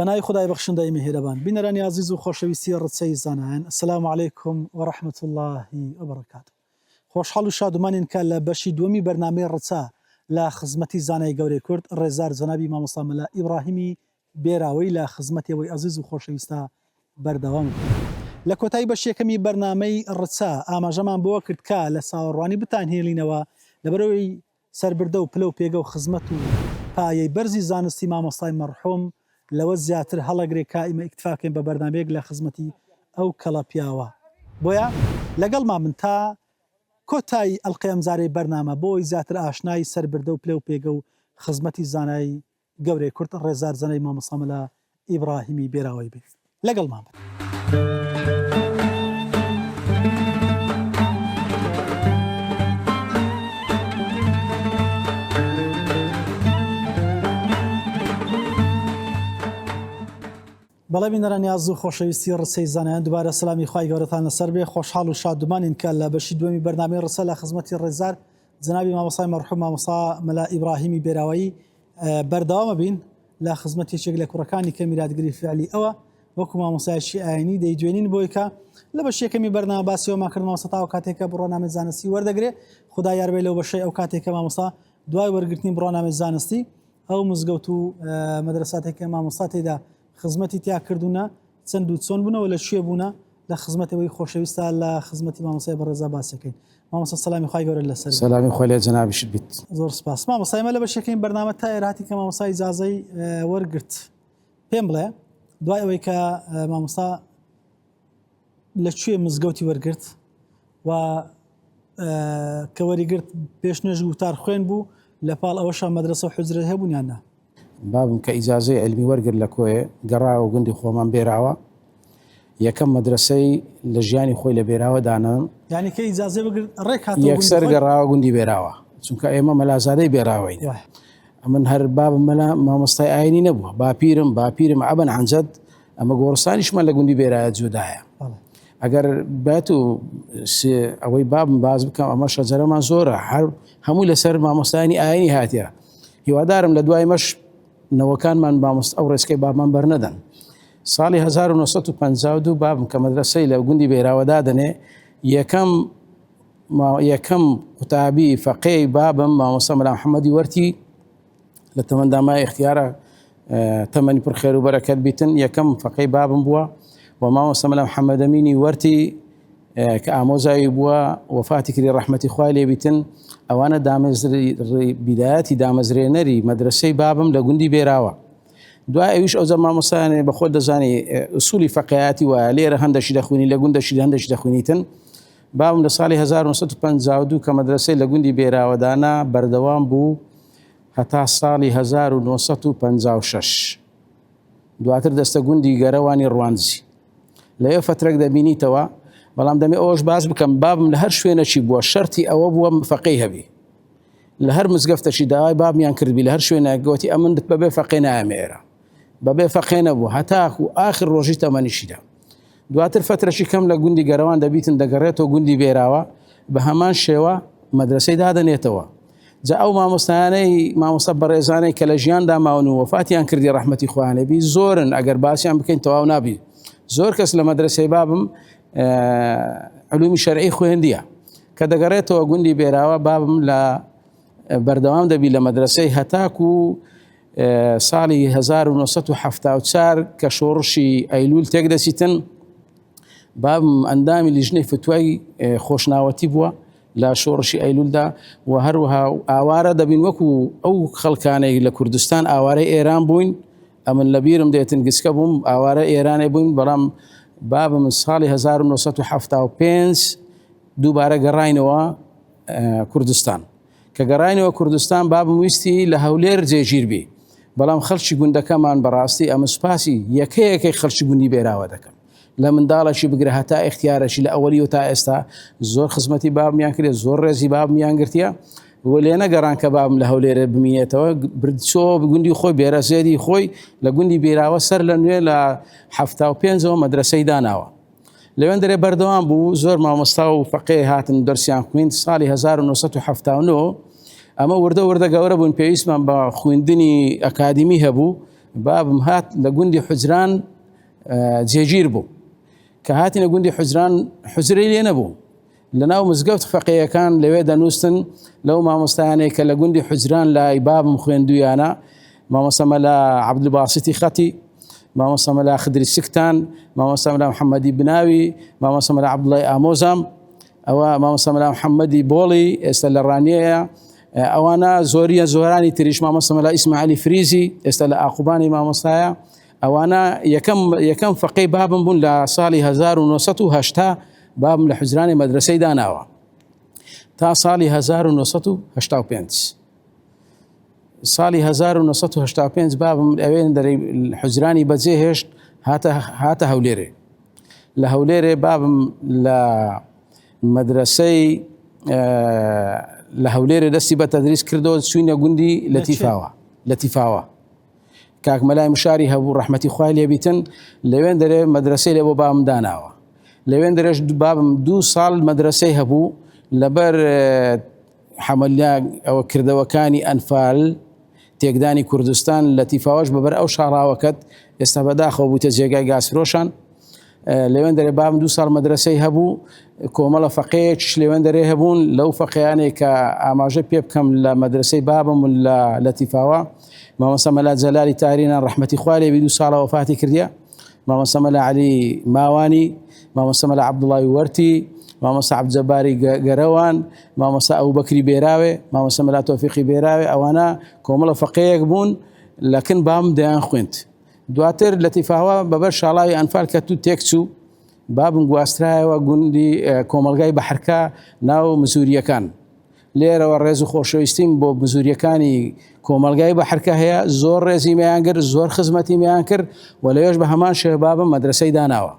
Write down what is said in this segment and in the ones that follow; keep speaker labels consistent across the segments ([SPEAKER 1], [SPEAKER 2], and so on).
[SPEAKER 1] بنای خدای بخشنده مهربان بینرانی عزیز و خۆشەویستی ڕچەی زانایان السلام علیکم ورحمة الله وبركاته. خۆشحاڵ و شادومانین کە لە بەشی دووەمی بەرنامەی ڕچە لە خزمەتی زانای گەورەی کورد ڕێزار جەنابی مامۆستا مەلا ئیبراهیمی بێراوەی لە خزمەتیەوەی عزیز و خۆشەویستە بەردەوام لە کۆتایی بەش یەکەمی بەرنامەی ڕچە ئاماژەمان بۆوە کرد کە لە چاوەڕوانی بتانهێڵینەوە لەبەرەوەی سەربردە و پلە و پێگە و خزمەت و پایەی بەرزی زانستی مامۆستای مەرحوم لەوە زیاتر هەڵەگرێک کە ئێمە ئیکتفاکەین بە بەرنامەیەک لە خزمەتی ئەو کەڵە پیاوە. بۆیە لەگەڵمان من تا کۆتایی ئەڵقەی ئەمجارەی بەرنامە بۆی زیاتر ئاشنای سەربردە و پلە و پێگە و خزمەتی زانایی گەورەی کورد ڕێزار جەنابی مامۆستا مەلا ئیبراهیمی بێراوەی بێت. لەگەڵمان بن. بەڵێ بینەرانی عەزیز و خۆشەویستی ڕچەی زانایان دووبارە سەلامی خوای گەورەتان لەسەر بێ. خۆشحاڵ و شادومانین کە لە بەشی دووەمی بەرنامەی ڕچە لە خزمەتی ڕێزار جەنابی مامۆستای مەرحوم مامۆستا مەلا ئیبراهیمی بێراوەیی بەردەوامە بین لە خزمەتێکێک لە کوڕەکانی کە میراتگری فعلی ئەوە وەکو مامۆستایەکی ئاینی دەیدوێنین بۆی کە لە بەش یەکەمی بەرنامە باسیەوەمان کرد مامۆستا تاوە کاتێکە بڕۆنامەی زانستی وەردەگرێ خودای یار بێ لەو بەشەی ئەو کاتێکە مامۆستا دوای وەرگرتنی بڕۆنامەی زانستی ئەو مزگەوت و مەدرساتێکە مامۆستا تێدا خزمەتی تیا کردوونە چەند و چۆن بوونەوە لە شوێ بوونە لە خزمەتەوەی خۆشەویستە لە خزمەتی مامۆستای بەڕێزا باسەکەین. مامۆستا سەلامی خوای گەورە لەسەر
[SPEAKER 2] سەلامی خۆی لێ جەنابیشت بیت.
[SPEAKER 1] زۆر سپاس. مامۆستا ئێمە لە بەشەکەین بەرنامە تا ئێراتی کە مامۆستا ئیجازەی وەرگرت پێم بڵێ دوای ئەوەی کە مامۆستا لەکوێ مزگەوتی وەرگرت و کە وەریگرت پێش نوێژ وتار خوێن بوو لەپاڵ ئەوەشە مەدرسە و حوجرە هەبوونیان نا؟
[SPEAKER 2] بابم کە ئیجازەی علمی وەرگرت لە کۆیە گەڕاوە گوندی خۆمان بێراوە یەکەم مەدرسەی لە ژیانی خۆی لە بێراوە دانان
[SPEAKER 1] یعنی کە ئیجازەی بەگرت ڕێک هاتەوە
[SPEAKER 2] یەکسەر گەڕاوە گوندی بێراوە چونکە ئێمە مەلازادەی بێراوەین. من هەر بابم مەلا مامۆستای ئاینی نەبووە باپیرم عەبەن عەنجەد ئەمە گۆڕستانیشمان لە گوندی بێرایە جودایە. ئەگەر بێت و ئەوەی بابم باز بکەم ئەمە شەجەرەمان زۆرە هەموو لەسەر مامۆستایانی ئاینی هاتیە. هیوادارم لە دوای مەش نەوەکانمان مامۆستا ئەو ڕێسکەی بابمان بەرنەدەن. ساڵی 1952 بابم کە مەدرسەی لە گوندی بێراوەدا دەنێ یەکەم قوتابی فەقێی بابم مامۆستا مەلا محەممەدی وەرتی لە تەمەندامای اختیارە تەمەنی پڕ خێر و بەرەکەت بیتن یەکەم فەقێی بابم بووە و مامۆستا مەلا محەممەد ئەمینی وەرتی کە ئامۆزایی بووە وەفاتی کردی ڕەحمەتی خوای لێ بیتن ئەوانە بیدایەتی دامەزرێنەری مەدرسەی بابم لە گوندی بێراوە. دوای ئەویش ئەو زەمان مامۆستایانێ بەخۆ دەزانی ئوسولی فەقیهاتی وایە لێرە هەندێکی دەخوێنی لە گوندەشی هەندێکی دەخوێنیتن. بابم لە ساڵی 1952 کە مەدرسەی لە گوندی بێراوەدانا بەردەوام بوو هەتا ساڵی 1956 دواتر دەستە گوندی گەرەوانی ڕوانزی لەوێ فترێک دەبینیتەوە. بەڵام دەمێ ئەوەش باز بکەم بابم لە هەر شوێنەی بووە شەرتی ئەوە بووە فەقێی هەبی لە هەر مزگەفتەشی داوای بابمیان کردبی لە هەر شوێنە گوتی ئەمن بەبێ فەقێ نامێرە بەبێ فەقێ نەبوو هەتاکو ئاخر ڕۆژی تەمەنیشیدا. دواتر فترەشی کەم لە گوندی گەرەوان دەبیتن دەگەڕێتەوە گوندی بێراوە بە هەمان شێوە مەدرسەی دادەنێتەوە. جا ئەو مامۆستایانەی مامۆستا بەڕێزانەی کە لە ژیاندا ماون و وەفاتیان کردی ڕەحمەتی خوایان لێبی زۆرن ئەگەر باسییان بکەین تەواو نابی. زۆر کەس لە مەدرسەی بابم علومی شەرعی خوێندیە کە دەگەڕێتەوە گوندی بێراوە بابم لە بەردەوام دەبی لە مەدرسەی هەتاکو ساڵی 1974 کە شۆڕشی ئەیلول تێک دەچیتن بابم ئەندامی لیژنەی فتوای خۆشناوەتی بووە لە شۆڕشی ئەیلولدا و هەروەها ئاوارە دەبین وەکو ئەو خەڵکانەی لە کوردستان ئاوارەی ئێران بووین ئەمن لە بیرم دێتن گسکە بووم ئاوارە ئێرانێ بووین بەڵام بابم ساڵی 1975 دووبارە گەڕاینەوە کوردستان کە گەڕاینەوە کوردستان بابم ویستی لە هەولێر جێگیر بی بەڵام خەڵکی گوندەکەمان بەڕاستی ئەمە سوپاسی یەکەیەکەی خەڵکی گوندی بێراوە دەکەم لە منداڵەشی بگرە هەتا اختیارەشی لە ئەوەلی و تا ئێستا زۆر خزمەتی بابمیان کرێت زۆر ڕێزی بابمیان گرتیە و لێ نەگەڕان کە بابم لە هەولێرە بمینێتەوە بردچۆ گوندی خۆی بێرەزێری خۆی لە گوندی بێراوە سەر لە نوێ لە 75ەوە مەدرسەی داناوە لەوێن دەرێ بەردەوام بوو زۆر مامۆستا و فەقێ هاتن دەرسیان خوێند ساڵی 1979 ئەمە وردە گەورە بوون پێویستمان بە خوێندنی ئەکادمی هەبوو بابم هات لقندي حجران جێگیر بوو کە هاتینە گوندی حجران حجرەی لێ نەبوو لەناو مزگەوت فەقیهەکان لەوێ دەنووسن لەو مامۆستایانەی کە لە گوندی حجران لای بابم خوێندویانە مامۆستا مەلا عەبدولباسیتی خەتی مامۆستا مەلا خدری سکتان مامۆستا مەلا محەممەدی بناوی مامۆستا مەلا عەبدوڵای ئامۆزام ئەوە مامۆستا مەلا محەممەدی بۆڵی ئێستا لە ڕانیەیە ئەوانە زۆریە زۆرانی تریش مامۆستا مەلا ئیسماعیلی فریزی ئێستا لە ئاقوبانی مامۆستایە ئەوانە یەکەم فەقەی بابم بوون لە ساڵی 1970 بابم لە حجرانی مەدرسەی داناوە تا ساڵی 1985 ساڵی 1985 بابم ئەوێن دەرەی حجرانی بەجێهێشت هاتە هەولێرێ لە هەولێرێ بابم لە مەدرسەی لە هەولێرێ دەستی بە تەدریس کردەوە چوینە گوندی لەتیفاوە کاک مەلای مشاری هەبوو ڕەحمەتی خوای لێبیتن لەوێن دەرێ مەدرسەی لێ بۆ بابم داناوە لەوێن دەرێش بابم 2 ساڵ مەدرسەی هەبوو لەبەر حەمەلیا ئەوە کردەوەکانی ئەنفال تێکدانی کوردستان لە تیفاوەش بەبەر ئەو شاڕاوەکەت ئێستا بەداخەوە بوویتە جێگای گازفرۆشان لەوێن دەرێ بابم 2 ساڵ مەدرسەی هەبوو کۆمەڵە فەقەیەکیش لەوێن دەرێ هەبوون لەو فەقەیانێک کە ئاماژە پێ بکەم لە مەدرسەی بابم لە تیفاوە مامۆستا مەلا جەلالی تارینان ڕەحمەتی خوا لێبی 2 ساڵە وەفاتی کردیە مامۆستا مەلا عەلی ماوانی مامۆستا مەلا عەبدوڵای وەرتی مامۆستا عەبدجەباری گەرەوان مامۆستا ئەوبەکری بێراوێ مامۆستا مەلا تۆفیقی بێراوێ ئەوانە کۆمەڵە فەقەیەک بوون لەکن بام دەیان خوێند دواتر لە تیفاوە بەبەر شاڵاوی ئەنفال کە تو تێکچوو بابم گواسترایەوە گوندی کۆمەلگای بەحرکە ناو مزوریەکان لێرەوە ڕێز و خۆشەویستیم بۆ مزوریەکانی کۆمەلگای بەحرکە هەیە زۆر ڕێزی مەیان کرد زۆر خزمەتی مەیان کرد و لەوێش بە هەمان شێوە بابم مەدرسەی داناوە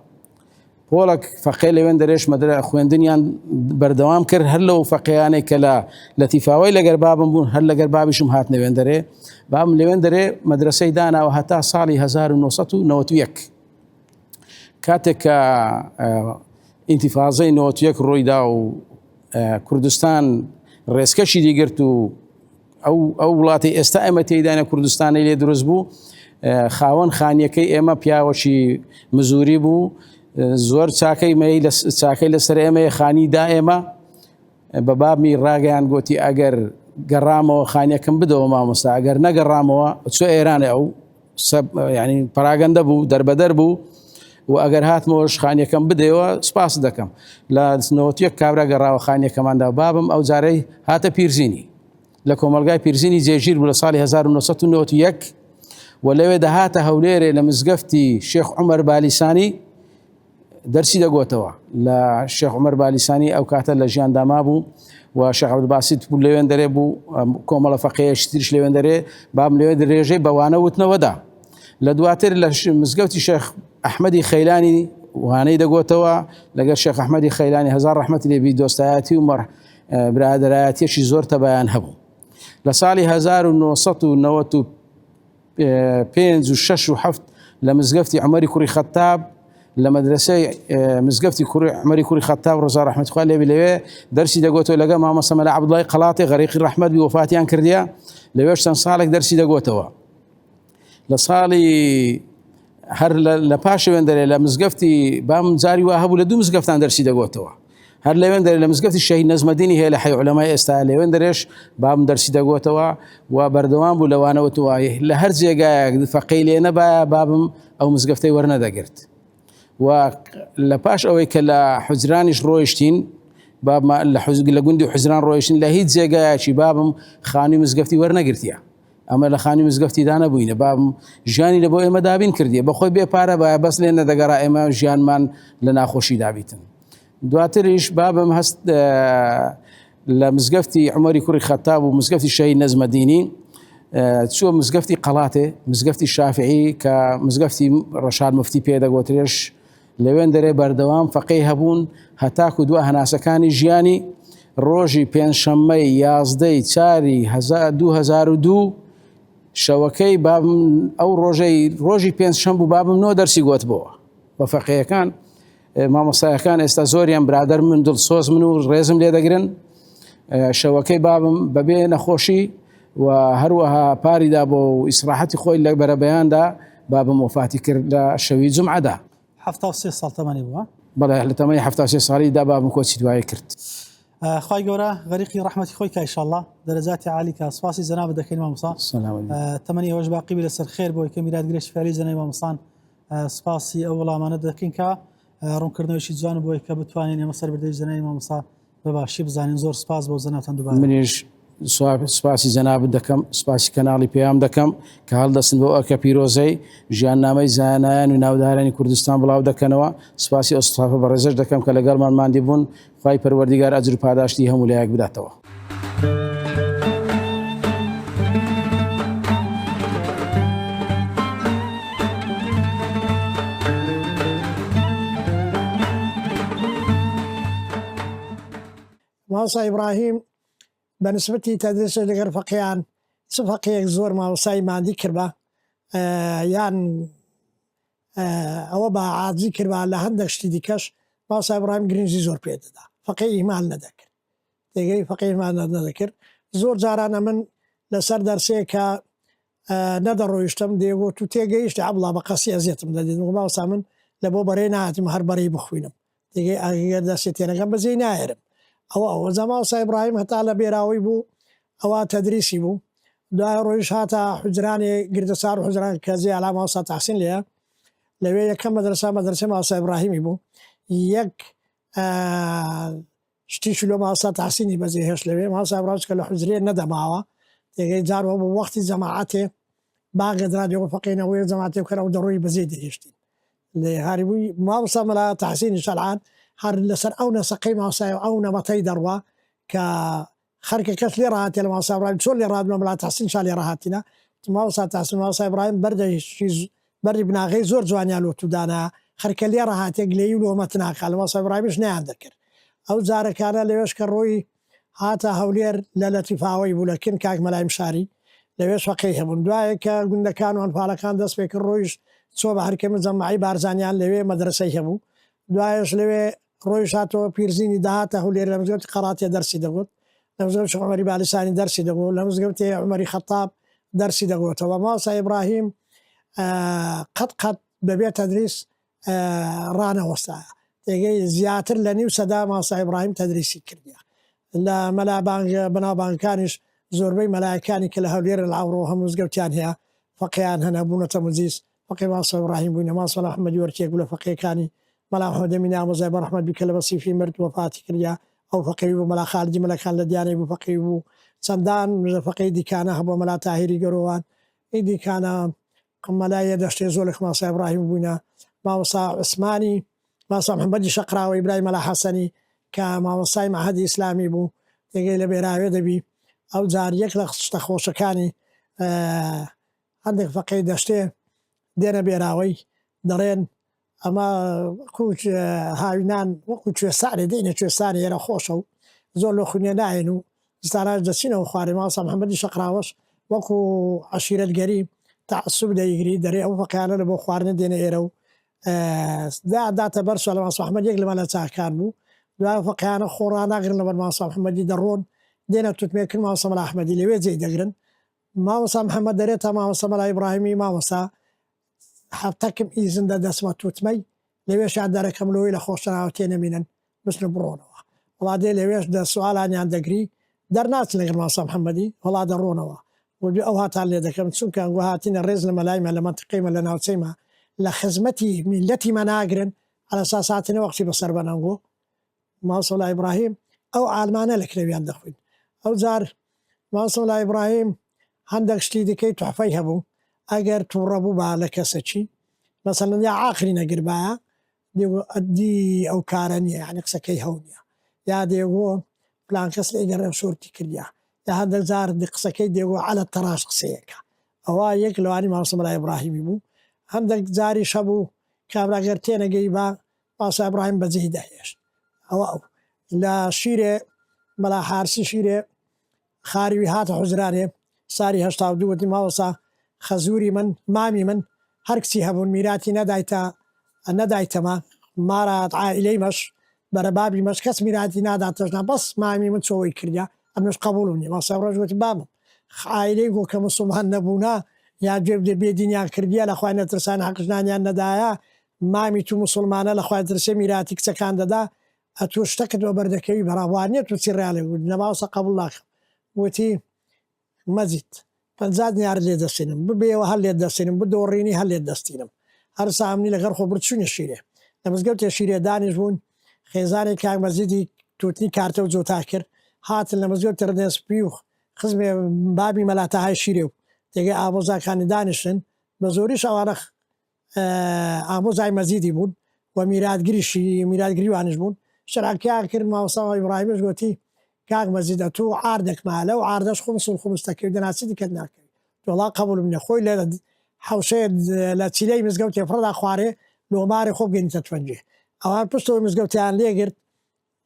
[SPEAKER 2] پۆڵک فەقەی لەوێن دەرێش خوێندنیان بەردەوام کرد هەر لەو فەقەیانەی کە لە تیفاوەی لەگەر بابم بوون هەر لەگەر بابیشم هات لەوێن دەرێ بابم لەوێن دەرێ مەدرسەی داناوە هەتا ساڵی 1991 کاتێک کە ئینتیفاضەی 91 ڕوویدا و کوردستان ڕێزکەشی دیگرت و ئەو وڵاتی ئێستا ئێمە تێیدانە کوردستانی لێ دروست بوو خاوەن خانیەکەی ئێمە پیاوەکی مزوری بوو زۆر چاکەی لەسەر ئێمە خانی دا ئێمە بە بابمی ڕاگەیان گوتی ئەگەر گەڕامەوە خانیەکەم بدەوە مامۆستا ئەگەر نەگەڕامەوە چۆ ئێرانە ئەو ینی پراگەندە بوو دەربەدەر بوو و ئەگەر هاتمەوەش خانیەکەم بدەوە سپاس دەکەم لە 91 کابرا گەڕاوە خانیەکەماندا بابم ئەو جارەی هاتە پیرزینی لە کۆمەلگای پیرزینی جێگیر بوو لە ساڵی 1991 و لەوێ دەهاتە هەولێرێ لە مزگەفتی شێخ عومەر بالیسانی دەرسی دەگۆتەوە لە شێخ عومەر بالیسانی ئەو کاتە لە ژیانداما بوو و شێخ عەبدولباسیت بوو لەوێن دەرێ بوو کۆمەڵە فەقەیەکی تریش لەوێن دەرێ بابم لەوێ درێژەی بەوانە وتنەوەدا لە دواتر لە مزگەوتی شێخ ئەحمەدی خەیلانی وانەی دەگۆتەوە لەگەر شێخ ئەحمەدی خەیلانی هەزار ڕەحمەتی لێبی دۆستایەتی و برادەرایەتیەکی زۆر تەبایان هەبوو لە ساڵی 1995 و 6 و 7 لە مزگەفتی عومەری کوڕی خەتاب لە مەدرسەی مزگەفتی عومەری کوڕی خەتاب ڕۆژا ڕەحمەتی خوا لێبی لەوێ دەرسی دەگۆتەوە لەگەڵ مامۆستا مەلا عەبدوڵای قەڵاتی غەریقی ڕەحمەت بی وەفاتیان کردیە لەوێش چەند ساڵێک دەرسی دەگۆتەوە لە ساڵی هەر لە پاشەوێن دەرێ لە مزگەفتی بام جاری وا هەبوو لە 2 مزگەفتان دەرسی دەگۆتەوە هەر لەوێن دەرێ لە مزگەفتی شەهید نەزمەدینی هەیە لە حی عولەمای ئێستا لەوێن دەرێش بام دەرسی دەگۆتەوە و بەردەوام بوو لەوانەوە توایە لە هەر جێگایەک فەقەی لێ نەبایە بابم ئەو مزگەفتەی وەرنەدەگرت و لە پاش ئەوەی کە لە حوجرانیش ڕۆیشتین لە گوندی حوجران ڕۆیشتین لە هیچ جێگایەکی بابم خانی مزگەفتی وەرنەگرتیە ئەمە لە خانی مزگەفتیدا نەبووینە بابم ژیانی لە بۆ ئێمە دابین کردیە بەخۆی بێپارە بایە بەس لێ نەدەگەڕا ئێمە ژیانمان لە ناخۆشی دابیتن دواتریش بابم هەست لە مزگەفتی عومەری کوڕی خەتاب و مزگەفتی شەهید نەزمەدینی چووە مزگەفتی قەڵاتێ مزگەفتی شافعی کە مزگەفتی ڕەشاد مفتی پێدەگۆترێش لەوێن دەرێ بەردەوام فەقەی هەبوون هەتاکو دووە هەناسەکانی ژیانی ڕۆژی پێنجشەممەی 11 چاری 2002 شەوەکەی بابم ئەو ڕۆژی پێنجشەم بوو بابم 9 دەرسی گوت بۆوە بە فەقەیەکان مامۆستایەکان ئێستا زۆریان برادەر من دڵسۆز من و ڕێزم لێ دەگرن شەوەکەی بابم بەبێ نەخۆشی و هەروەها پاریدا بۆ ئیسراحەتی خۆی لە بەرەبەیاندا بابم وفاتی کرد لە شەوی جومعەدا.
[SPEAKER 1] 73 ساڵ تەمەنی بووە.
[SPEAKER 2] بەڵێ لە تەمەنی 73 ساڵیدا بابم کۆچی دوای کرد.
[SPEAKER 1] خی گەورە غەریقی ڕەحمەتی خۆی کە ئینشاءالله دەرەجاتی عالیکە سواسی جەنابەت دەکەین مامۆستا. تەمەنی ئەوەش باقی بێ لەسەر خێر بۆی کە میراتگرێکی فێری جەنابی مامۆستان سپاسی ئەو وەڵامانە دەکەین کە ڕوونکردنەوەیشی جوان بۆی کە بتوانین ئێمە سەربردەی جەنابی مامۆستا بەباشی بزانین. زۆر سپاس بۆ جەنابتان دووبارە.
[SPEAKER 2] منیش سپاسی جەنابت دەکەم، سپاسی کەناڵی پێیام دەکەم کە هەڵدەستن بۆ ئەکە پیرۆزەی ژیاننامەی زانایان و ناودارانی کوردستان بڵاو دەکەنەوە. سپاسی ئۆستافە بەڕێزش دەکەم کە لەگەڵمان ماندی بوون. خوای پەروەردیگار ئەجر و پاداشتی هەموو لایەک بداتەوە.
[SPEAKER 3] مامۆستا ئیبراهیم بەنسبەتی تەدریس لەگەڵ فەقییان چ فەقیەک زۆر مامۆستای ماندی کردبە یان ئەوە بە عاجزی کردبە لە هەندێک شتی دیکەش مامۆستا ئیبراهیم گرنگی زۆر پێ دەدا. فەقیه ئیهمال نەدەکرد. تێگەی فەقیه ئیهمال نەدەکرد. زۆر جارانە من لەسەر دەرسەیە کە نەدەڕۆیشتم دێگوت و تێگەیشتی عەبڵا بە قەسی ئەزیەتم دەدێت. مامۆستا من لە بۆ بەرەی نهاتیم هەر بەرەی بخوێنم. تێگەی ئەگەر دەستی تێنەکەم بەجێی نایێرم. ئەوە زەمامۆستا ئیبراهیم هەتا لە بێراوی بوو ئەوە تەدریسی بوو. دوای ڕۆیش هاتە حوجرانی گردەسار و حوجران کەزی عەلا مامۆستا تەحسین لێیە. لەوێ یەکەم مەدرسە مامۆستا ئیبراهیمی بوو. یەک شتیش لۆ مامۆستا تەحسینی بەجێ هێشت لەوێ. مامۆستا ئیبراهیم کە لە حوجرێ نەدەماوە. تێگەی جارەوە بوو وەختی جەماعەتێ باگەدرا دێگو فەقینەوەی جەماعەتێ بکەرە و دەڕۆی بەجێ دەهێشتین. لێ هاری بووی مامۆستا مەلا تەحسینی شەرعان هەر لەسەر ئەو نەسەقەی مامۆستایە ئەو نەمەتەی دەڕوا کە خەرکە کەس لێ ڕاهاتێ لە مامۆستا ئیبراهیم چۆن لێ ڕادمە مەلا تەحسین شا لێ ڕاهاتینە. مامۆستا تەحسین مامۆستا ئیبراهیم بەردی بناغەی زۆر جوانیان لۆتودانا خەرکە لێ ڕاهاتێک لێی و لۆمەت ناکات لە مامۆستا ئیبراهیمیش نەیان دەکرد. ئەو جارەکانە لەوێش کە ڕۆی هاتە هەولێر لە لەتیفاوەی بوو لە کن کاک مەلای مشاری لەوێش فەقیه هەبوون. دوایە کە گوندەکان و ئەنفاڵەکان دەست پێ کرد ڕۆیش چۆ بە هەرکەمە جەماعی بارزانیان لەوێ مەدرسەی هەبوو. دوایش لەوێ ڕۆیش هاتەوە پیرزینی داهاتە هەولێر لە مزگەوتی قەراتێ دەرسی دەگوت، لە مزگەوت شێخ عومەری بالیسانی دەرسی دەگوت، لە مزگەوتی عومەری خەتاب دەرسی دەگوتەوە. مامۆستا ئیبراهیم قەت بەبێ تەدریس ڕانەوەستایە. تێگەی زیاتر لە نیو سەدا مامۆستا ئیبراهیم تەدریسی کردیە. لە مەلا بەناوبانگەکانیش زۆربەی مەلایەکانی کە لە هەولێر لە ئاوڕۆ هەموو مزگەوتیان هەیە فەقییان هەنە بوونەتە مجلیس. فەقی مامۆستا ئیبراهیم بووینە. مامۆستا ئەحمەدی وەرکێک بوو لە فەقیەکانی. مەلا محەممەد ئەمینی ئامۆزای بەڕەحمەت بیکە لە بەسیفی مرد وفاتی کردیا. ئەو فەقیه بوو. مەلا خالجی مەلەکان لە دیانەی بوو فەقیه بوو. چەندان فەقیه دیکانە هەبووە. مەلا تاهیری گەرۆوان دیکانە مەلایە دەشتێ زۆر لە مامۆستا ئیبراهیم بووینە. مامۆستا عوسمانی، مامۆستا محەممەدی شەقراوە، ئیبراهیم مەلا حەسەنی کە مامۆستای مەعهەدی ئیسلامی بوو تێگەی لە بێراوێ دەبی. ئەو جار یەک لە شتە خۆشەکانی هەندێک فەقیه دەشتێ دێنە بێراوەی دەڕێن ئەمە هاوینان وەکو کوێستانێ دێنە کوێستانی ئێرە خۆشە و زۆر لە خوێنێ ناێن و زستاناش دەچینەوە خوارێ. مامۆستا محەممەدی شەقراوەش وەکو عەشیرەتگەری تەعەسسوب دەیگری دەرێ ئەو فەقییانە لە بۆ خواردنە دێنە ئێرە و داتە بەرسە لە مامۆستا محەممەد یەک لەمە لە چاکان بوو. دوای فەقییانە خۆڕاناگرن لەبەر مامۆستا محەممەدی دەڕۆن دێنە توتمێکرد مامۆستا مەلا ئەحمەدی لەوێ جێی دەگرن. مامۆستا محەممەد دەرێتە مامۆستا مەلا ئیبراهیمی مامۆستا هەفتەکم ئیزن دەدەسمە توتمەی لەوێش یاددارەکەم لەوەی لە خۆشەناوە تێنەمینن بچنە بڕۆنەوە. وڵا دێ لەوێش دە سوالانیان دەگری دەرناچن لەگەڵ مامۆستا محەممەدی وڵا دەڕۆنەوە ئەو هاتان لێ دەکەم چونکە ئەنگۆ هاتینە ڕێز لە مەلایمە لە مەنتقیمە لە ناوچەیمە لە خزمەتی میلەتیمە ناگرن على ئەساس هاتنە وەختی بەسەر بەنەنگۆ. مامۆستا مەلا ئیبراهیم ئەو عالمانە لە کرێویان دەخوین. ئەو جار مامۆستا مەلا ئیبراهیم هەندێک شتی دیکەی توحفەی هەبوو ئەگەر تووڕەبوو با لە کەسەچی مەسەڵەن یا عاقری نەگربایە دێگو ئەدی ئەو کارە نییە یعنی قسەکەی هەو نییە یا دێگۆ پلان کەس لەگەڕێ شۆرتی کردیا یا هەندێک جار قسەکەی دێگۆ عەلە تەڕاش قسەیەکە. ئەوە یەک لەوانی مامۆستا مەلا ئیبراهیمی بوو. هەندێک جاری شەبوو کابراگەر تێنەگەی بە مامۆستا ئیبراهیم بەجێی دەهێشت. ئەوە لە شیرێ مەلا حارسی شیرێ خاریوی هاتە حوجرانێ ساری 1970 وتی مامۆستا خەزووری من مامی من هەر کچی هەبوون میراتی نەدایتەمە مارات عائلەی مەش بەرە بابی مەش کەس میراتی ناداتەژنا بەس مامی من چۆوەی کردیا ئەمش قبول نیە. مامۆستا ئیبراهیم وتی بابم عائلەی بۆ کە مسلمان نەبوونا یا گوێ بدە بێدینیان کردیە لە خوای نەترسان حەقشنانیان نەدایە مامی تو مسلمانە لە خوای ترسێ میراتی کچەکان دەدا ئەتۆ شتەکەت بە بەردەکەوی بەڕاوانێت و چیڕیاڵێ بوو نەماوەسە قبول ناکەم وتی مەزیت 50 دیار لێ دەستێنم ببێەوە هەر لێ دەستێنم بدۆڕینی هەر لێ دەستێنم هەر سامنی لەگەر خۆ برچوونە شیرێ لە مزگەوتێ شیرێ دانیش بوون خێزانێک کاک مەزیدی توتنی کارتە و جۆتا کرد هاتن لە مزگەوت تردێسپی و خزمێ بابی مەلاتەهای شیرێ و تێگەی ئامۆزاکانی دانیشتن بە زۆریش ئەوانە ئامۆزای مەزیدی بوون و میراتگیری وانش بوون شراکیان کرد ماوەسا ئیبراهیمش گوتی کاک مەزیدە تۆ ئاردێکمالە و ئاردەش خۆمسڵ خۆمستەکەی دەناسی دیکەت ناکەوی تۆڵا قبول منە خۆی لە حوشەیە لە چیلەی مزگەوت تێفڕدا خوارێ لۆمارێ خۆ بگەینتە توەنجێ ئەوان پشتەوە مزگەوتیان لێگرت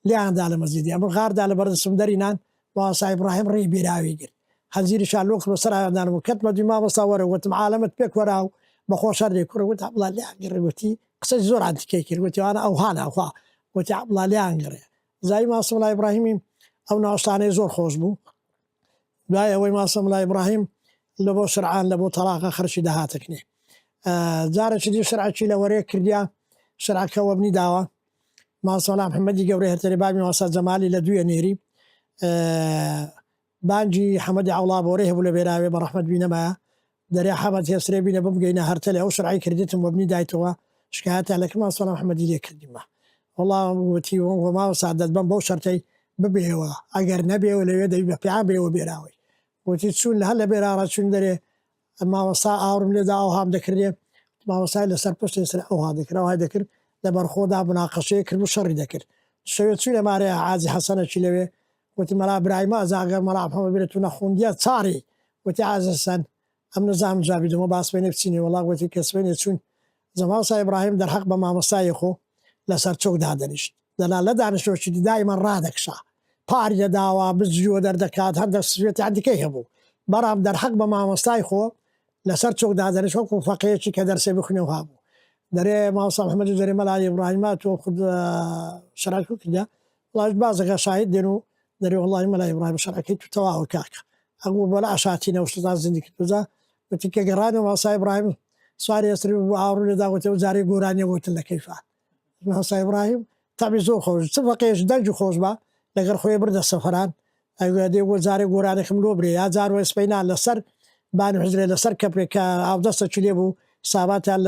[SPEAKER 3] لیاندا لە مەزیدی ئەمە غاردا لە بەردەسم دەرینان ماوەسا ئیبراهیم ڕێی بێراوی گرت هەزیریشان لۆخ بەسەرایدانم و کەت مەدوی مامەستا وەرە وتم عالەمت پێک وەرا و بەخۆشە ڕێ کوڕەوت عەبدوڵڵا لیانگەڕێوتی قسەی زۆر ئانتیکەی کرد وتیوانە ئەو هاناخوا وتی عەبدوڵڵا لیانگەڕێ زای ماسم لای ئیبراهیمی ئەو ناوشتانەی زۆر خۆش بوو دوای ئەوەی ماسم لای ئیبراهیم لە بۆ شرعان لە بۆ تەلاقە خەرشی داهاتەکنێ جارێکی دی شرعکی لە وەرەیە کردیا شرعکە وەبنی داوە ماسەڵا محەممەدی گەورەی هەرتەری بابی ماسا جەمالی لە دوێ نێری بانجی حەمەدی عەوڵا بۆرەی هەبوو لە بێراوێ بە ڕەحمەت بینەمایە دەرێ حەمەد هێسرێ بینە بمگەینە هەرتە لە ئەو شرعی کردێتم وەبنی دایتەوە شکایەتیان لەکرد ماسەڵا محەممەدی لێ کردیمە وەڵا وتی ماوەسا دەتبەم بەو شەرتەی ببێەوە ئەگەر نەبێەوە لەوێ دەوی بە پیان بێەوە بێراوەی وتی چون لە هەر لە بێراڕە چون دەرێ ماوەسا ئاورم لێدا ئەو هام دەکردێ ماوەسای لەسەر پشتی سەر ئەوها دەکرا وهای دەکرد لە بەرخۆدا بناقەشەیە کرد و شەڕی دەکرد شەوێت چوی لە مارەیە عازی حەسەنەکی لەوێ وتی مەلا برایمە ئەزاگەر مەلا محەممەد بێت و نەخوندیە چاری وتی عازەسەن ئەم نەزانم جابیدەوە باسبێنێ بچینێ وڵا وتی کەسبێنێ چون زەماسا ئیبراهیم دەرحەق بە مامەسای خۆ لەسەر چۆک دادەنیشت دەلا لە دانیشتۆکی دیدایمە ڕادەکشا پاری دەداوە بزجووە دەردەکات هەندە سوێتی عندیکەی هەبوو بەڕام دەرحەق بە مامەستای خۆ لەسەر چۆک دادەنیشت وەکو فەقەیەکی کە دەرسێ بخوێنەوە هابوو دەرێ ماوەسا محەممەد دەرێ مەلای ئیبراهیمە تۆ خود شەرات کردە وڵاش بازەکە شاهید دێن و دەرێ وڵی مەلای ئیبراهیم شەرەکەی تو تەواوە کاکە ئەگوو بۆ لە ئاشاتینە وشتان زیندی کردوزە وتی کە گەڕانەوە ماوەسا ئیبراهیم سواری ئەسری بوو ئاڕوو لێداوەتەوە جارێ گۆرانیە گوتن لە کەیفان ماوەسا ئیبراهیم تابی زۆر خۆش چ فەقەیەش دەنج و خۆش بە لەگەر خۆی بردە سەفەران ئەگوێ دێ بۆ جارێ گۆرانێکم لۆ برێ یا جارۆ ئەسپەینا لەسەر بانی حزرێ لەسەر کەپێکە ئاودەستە لێ بوو ساباتیان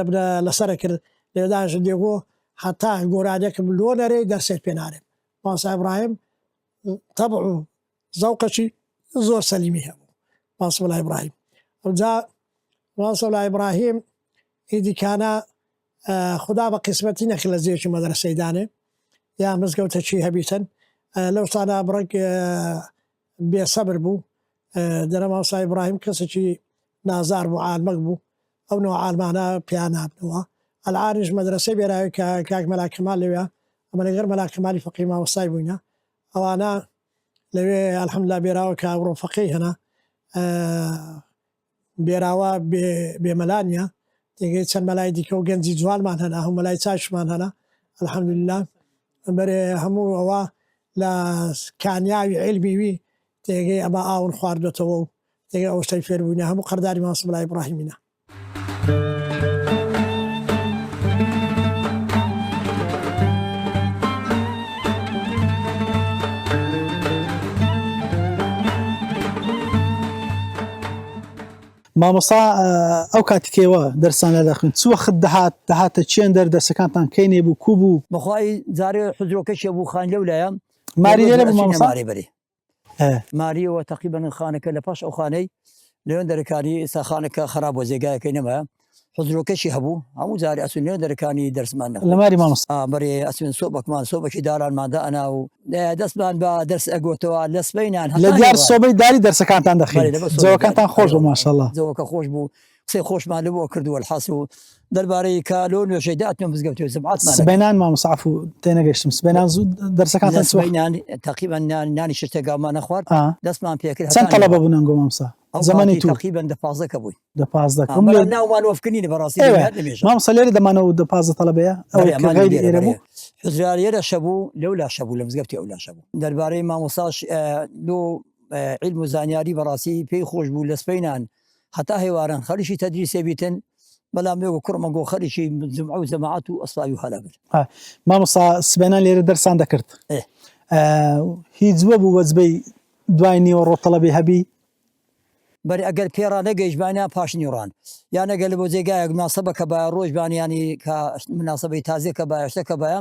[SPEAKER 3] لەسەر کرد لێداش دێگۆ حتا گۆرانێکم لۆ نەرەی دەرسێت پێنارێم ماوەسا ئیبراهیم تەبع و زەوقەشی زۆر سەلیمی هەبوو ماسم لای ئیبراهیم ئەوجا ماسم لای ئیبراهیم ئیدیکانە خدا بە قسمەتی نەکرد لە زێکی مەدرسەی دانێ یا مزگەوتەکی هەبیتن لەو شتانە بڕێک بێسەبر بوو دەرە ماوەسا ئیبراهیم کەسێکی نازار بوو عالمەک بوو ئەو نەوە عالمانە پیان نابنەوە ئەلعانیش مەدرسەی بێراوی کە کاک مەلا کەمال لەوێ ئەمە لەگەر مەلا کەمالی فەقی ماوەسای بووینە ئەوانە لەوێ ئەلحەمدولیلا بێراوە کە ئەوڕۆ فەقی هەنا بێراوە بێمەلانیە تێگەی چەند مەلای دیکە و گەنجی جوانمان هەنا هەموو مەلای چاشمان هەنا ئەلحەمدولیلا بەرێ هەموو ئەوە لە کانیاوی عیلمیوی تێگەی ئەمە ئاون خواردوێتەوە و تێگە ئەو شتەی فێربووینە هەموو قەرداری ماسم لای ئیبراهیمینە
[SPEAKER 1] مامۆستا ئەو کاتێکەوە دەرسان لە دەخوێن چوە خت دەهاتە چێن دەردەسەکانتان کەینێ بوو کوو بوو
[SPEAKER 4] بەخوای جارێ حجرۆکەشێ بوو خان لەولایە
[SPEAKER 1] ماری لێرە بوو مامۆستا
[SPEAKER 4] ماری بەرێ ماریەوە تەقریبەن خانەکە لە پاش ئەو خانەی لەوێن دەرەکانی ئێستا خانەکە خراپ بۆ جێگایەکەی نەمایە حجرۆکەشی هەبوو هەموو جارێ ئەسوون لێوێن دەرەکانی دەرسمان
[SPEAKER 1] لە ماری مامۆستا
[SPEAKER 4] بەرێ ئەسوێن سۆبەکمان سۆبەکی دارانماندا ئەنا و دەستمان بە دەرس ئەگوتەوە لە سبەینان
[SPEAKER 1] لە دیار سۆبەی داری دەرسەکانتان دەخێن جەوەکانتان خۆش بوو ماشەڵڵا
[SPEAKER 4] جەوەکە خۆش بوو قسەی خۆشمان لەبەوە کردووە الحاس و دەربارەی کالۆ نوێژەی داتنەوە مزگەوتەوە زەمعاتمان
[SPEAKER 1] سبەینان مامۆستا عەفو تێنەگەیشتم سبەینان زوو دەرسەکانتان
[SPEAKER 4] سبەینان تەقریبەن نانی شتێکامان نەخوارد دەستمان پێکرد
[SPEAKER 1] چەند تەڵەبە بوون ئەنگۆ مامۆستا زمانی تو
[SPEAKER 4] تقریبا دە 15 کە بووین
[SPEAKER 1] دە 15
[SPEAKER 4] ناومان وەفکردنی بەڕاستی
[SPEAKER 1] مامۆستا لێرە دەمانەوە دە 15 تەڵەبەیە ئەوەی غەیری ئێرە بوو
[SPEAKER 4] حوزرارێرە شەبوو لەولا شەبوو لە مزگەوتی ئەولا شەبوو دەربارەی مامۆستاش علم و زانیاری بەڕاستی پێی خۆش بوو لە سپەینان هەتا هێواران خەریکی تەدریسێ بیتن بەڵام لێوە کوڕمەگۆ خەریکی جمع و جەماعەت و ئەسڵاوی و هەلا بن
[SPEAKER 1] مامۆستا سبێنان لێرە دەرسان دەکرد هیچ وە بوو وەجبەی دوای نیوە ڕۆتەڵەبی هەبی
[SPEAKER 4] بەری ئەگەر پێڕان نەگەیشتبانیان پاش نیوڕان یان ئەگەر لە بۆ جێگایەک مناسبەکە بە ڕۆژبانیانی کە مناسبەی تازێکە بە شتەکە بەیە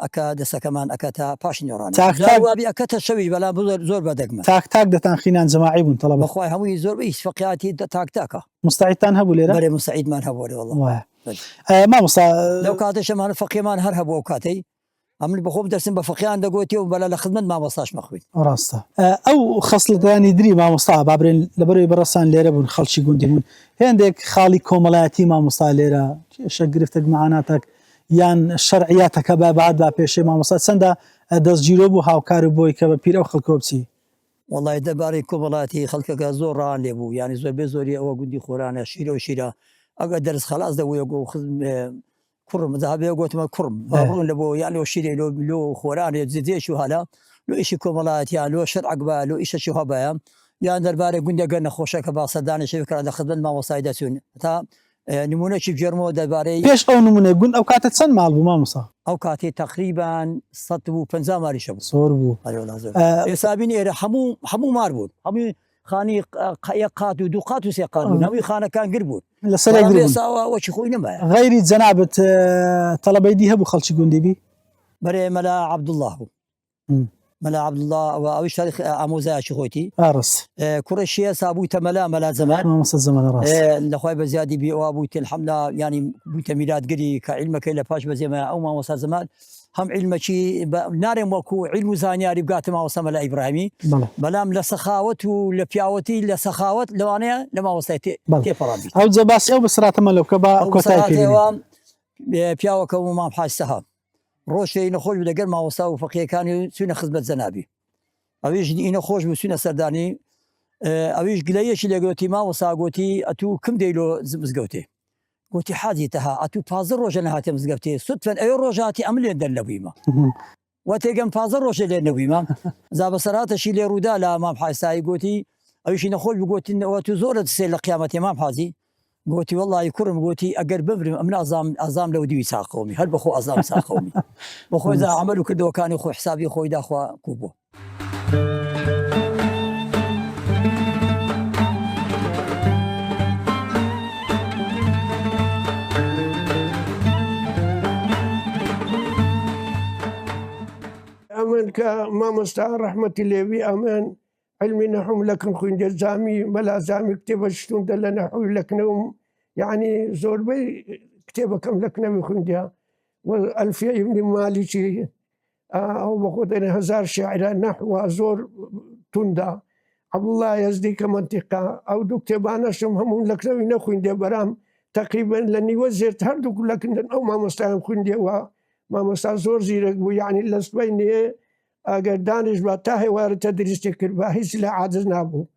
[SPEAKER 4] ئەکە دەسەکەمان ئەکە تا پاش نیوڕان وابی ئەکەتە شەوی بەڵام زۆر بەدەگمە
[SPEAKER 1] تاک دەتان خینان جەماعی بوون تەڵەبە
[SPEAKER 4] بەخوای هەمووی زۆر هیچ فەقیاتی تاکتاکە
[SPEAKER 1] مستعیدتان هەبوو لێرە
[SPEAKER 4] بەرێ مستعیدمان هەبوو والله
[SPEAKER 1] مامۆستا
[SPEAKER 4] لەو کاتەشەمان فەقیمان هەر هەبوو ئەو کاتەی ئەمن بەخۆم دەرسم بە فەقییان دەگوتی و بەلا لە خزمەت مامۆستاش مەخوین
[SPEAKER 1] ڕاستە ئەو خەسڵەتانی دری مامۆستا بابرێن لەبەرەوەی بەڕەسان لێرە بوون خەڵکی گوندی بوون هێندێک خاڵی کۆمەڵایەتی مامۆستا لێرە شە گرفتێک معاناتێک یان شەرعیاتەکە بابعاد با پێشەی مامۆستا چەندە دەستگیرۆ بوو هاوکار بۆی کە بە پیر ئەو خەڵکۆ بچی
[SPEAKER 4] وڵی دەبارەی کۆمەڵاتی خەڵکەکە زۆر ڕان لێ بوو ینی زۆر بێ زۆری ئەوە گوندی خۆرانە شیرە و شیرە ئەگە دەرس خلاص دەبووە گۆ کوڕم زابێ گوتمە کوڕم باڕون لە بۆ یان لۆ شیرێ لۆ خۆرانێ جدێش و هەلا لۆ ئیشی کۆمەڵاتیان لۆ شەرعەک بە لۆ ئیشەکی هەبەیە یان دەربارەی گوندەگە نەخۆشەکە با سەردانی شەویکرا لە خزمەت مامۆستای دەچوون تا نمونەی بجێرمەوە دەبارەی
[SPEAKER 1] پێش ئەو نمونە گوند ئەو کاتە چەند ماڵ بوو مامۆستا
[SPEAKER 4] ئەو کاتێ تقریبان 150 ماریشە بوو
[SPEAKER 1] زۆر بوو
[SPEAKER 4] ئێسابین ئێرە هەموو مار بوون هەمووی خانی قات و دوو قات و سێ قات بوون هەمووی خانەکان گر بوون لەسەرەوەچی خۆی نەمایە
[SPEAKER 1] غەیری جەنابەت تەڵەبەیدی هەبوو خەڵکی گوندی بی
[SPEAKER 4] بەرێ مەلا عەبدوڵڵاه بوو مەلا عەبدوڵڵاه ئەوە ئەویش تاریخ ئامۆزایەکی خۆیتی
[SPEAKER 1] ئاڕست
[SPEAKER 4] کوڕەشیە سابوویتە مەلا زەمان
[SPEAKER 1] مامۆستا زەمانە ڕاست
[SPEAKER 4] لەخوای بە زیادی بی ئەوە بوویتە الحەمدە ینی بوویتە میلادگەری کە عیلمەکەی لە پاش بەجێمە ئەو مامۆستا زەمان هەم عیلمەکی نارێم وەکو عیلم و زانیاری بگاتە مامۆستا مەلا ئیبراهیمی بەڵام لە سەخاوەت و لە پیاوەتی لە سەخاوەت لەوانەیە لە مامۆستای تێپەڕاندی
[SPEAKER 1] ئەو جەباسی ئەو بەسراتەمە لەو کە بە کۆتایی
[SPEAKER 4] پیاوەکە و مام حاجسەها ڕۆژێ نەخۆش لەگەر مامۆستا و فەقیەکانی چوونە خزمەت زەنابی ئەویش ئینە خۆش بوو چوونە سەردانی ئەویش گلەیەکی لەگەوتی مامۆستا گوتی ئەتوو کم دەیلۆ مزگەوتێ گوتی حاجی تەها ئەتوو 15 ڕۆژە نەهاتێ مزگەوتێ سوتفەن ئەوێ ڕۆژاتی ئەم لێن دەرلەبوویمە وە تێگەم 15 ڕۆژە لێ نەبوویمە زابەسەراتەشی لێ ڕوودا لە مام حایسایی گوتی ئەویشی نەخۆش بگوتنەوە تو زۆرە سێ لە قیامەتی مام حاجی گوتی وەڵی کوڕم گوتی ئەگەر بمرم ئەمن ئازام لەو دیوی ساقەومی هەر بەخۆ ئازام ساقەومی بەخۆی زا عەمەل و کردەوەکانی خۆی حسابی خۆی داخوا کوبووە
[SPEAKER 5] ئەمن کە مامۆستا ڕەحمەتی لێوی ئەمن علمی نەحوم لەکن خوێندە زامی مەلا زامی کتێبە شتوندە لە نەحوی لەکنەوم یعنی زۆربەی کتێبەکەم لەکنەوی خوێندیا ئەلفیە ئیبنی مالیکی ئەو بەخۆ دەنێ 1000 شاعرە نەحوە زۆر توندا عەبدوڵڵا یەزدیکە منتیقا ئەو دوو کتێبانەشم هەموو لەکنەوی نەخوێندێ بەرام تقریبن لە نیوە زێرت هەردوو لەکندن ئەو مامۆستایان خوێندێەوە مامۆستا زۆر زیرەک بوو یعنی لە سبەی نێ ئەگەر دانیش بە تا هێوارە تەدریستی کرد بە هیچ لە عاجز نابوو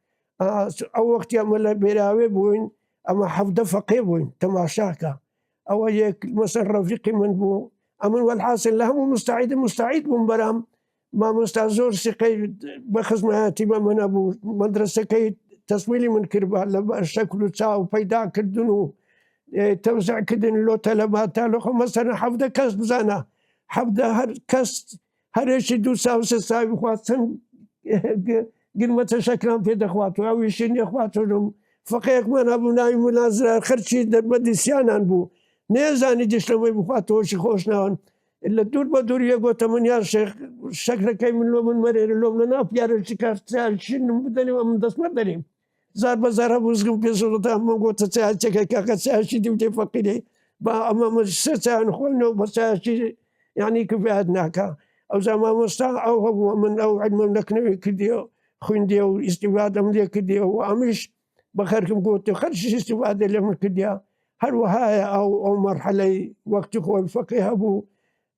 [SPEAKER 5] ئەو وەختی ئەمە لە بێراوێ بووین ئەمە 17 فەقێ بووین تەماشاکە ئەوە یەک مەسەن ڕەفیقی من بوو ئەمن وەلحاسن لە هەموو مستعید بووم بەرام مامۆستا زۆر سقەی بە خزمەتی بە منە بوو مەدرسەکەی تەسمیلی من کرد بە لە شەکل و چاو پەیداکردن و تەوزعکردن لۆ تەلەبات تا لەخۆ مەسەرە 17 کەس بزانە 17 هەر کەس هەرێکی 2 ساو سێ ساوی خواستن گرمەتە شەکران پێدەخوات و ئەویشی نێخواتم فەقەیەکمان هەبوو ناوی منازرا خەرچی دەربەدی سیانان بوو نێزانی دیشتەمەی بخواتەوەشی خۆشناون لە دوور بە دووریە گۆتە من یار شەکرەکەی من لۆ من مەرێ لۆم لە ناو پیارەی کارشینم بدەنەوە من دەستمە دەریم زار بەزار هەبووزگم پێزۆتا ئەمە گۆتە چاچەکە کاکە چاشی دیوتێ فەقیرێ با ئەمە سێ چیان خۆینەوە بە چاشی یعنی کفایەت ناکە ئەو زامامۆستا ئەو هەبووە من ئەو علمم لەکنەوەی کردیەوە خوێندێ و ئیسیفادەم لێ کردیەوە و ئەمیش بە خەرکم گوتێ خەرشی ئیسیفادە لێ من کردیا هەروەهایە ئەو مەرحەلەی وەختی خۆی فەقێ هەبوو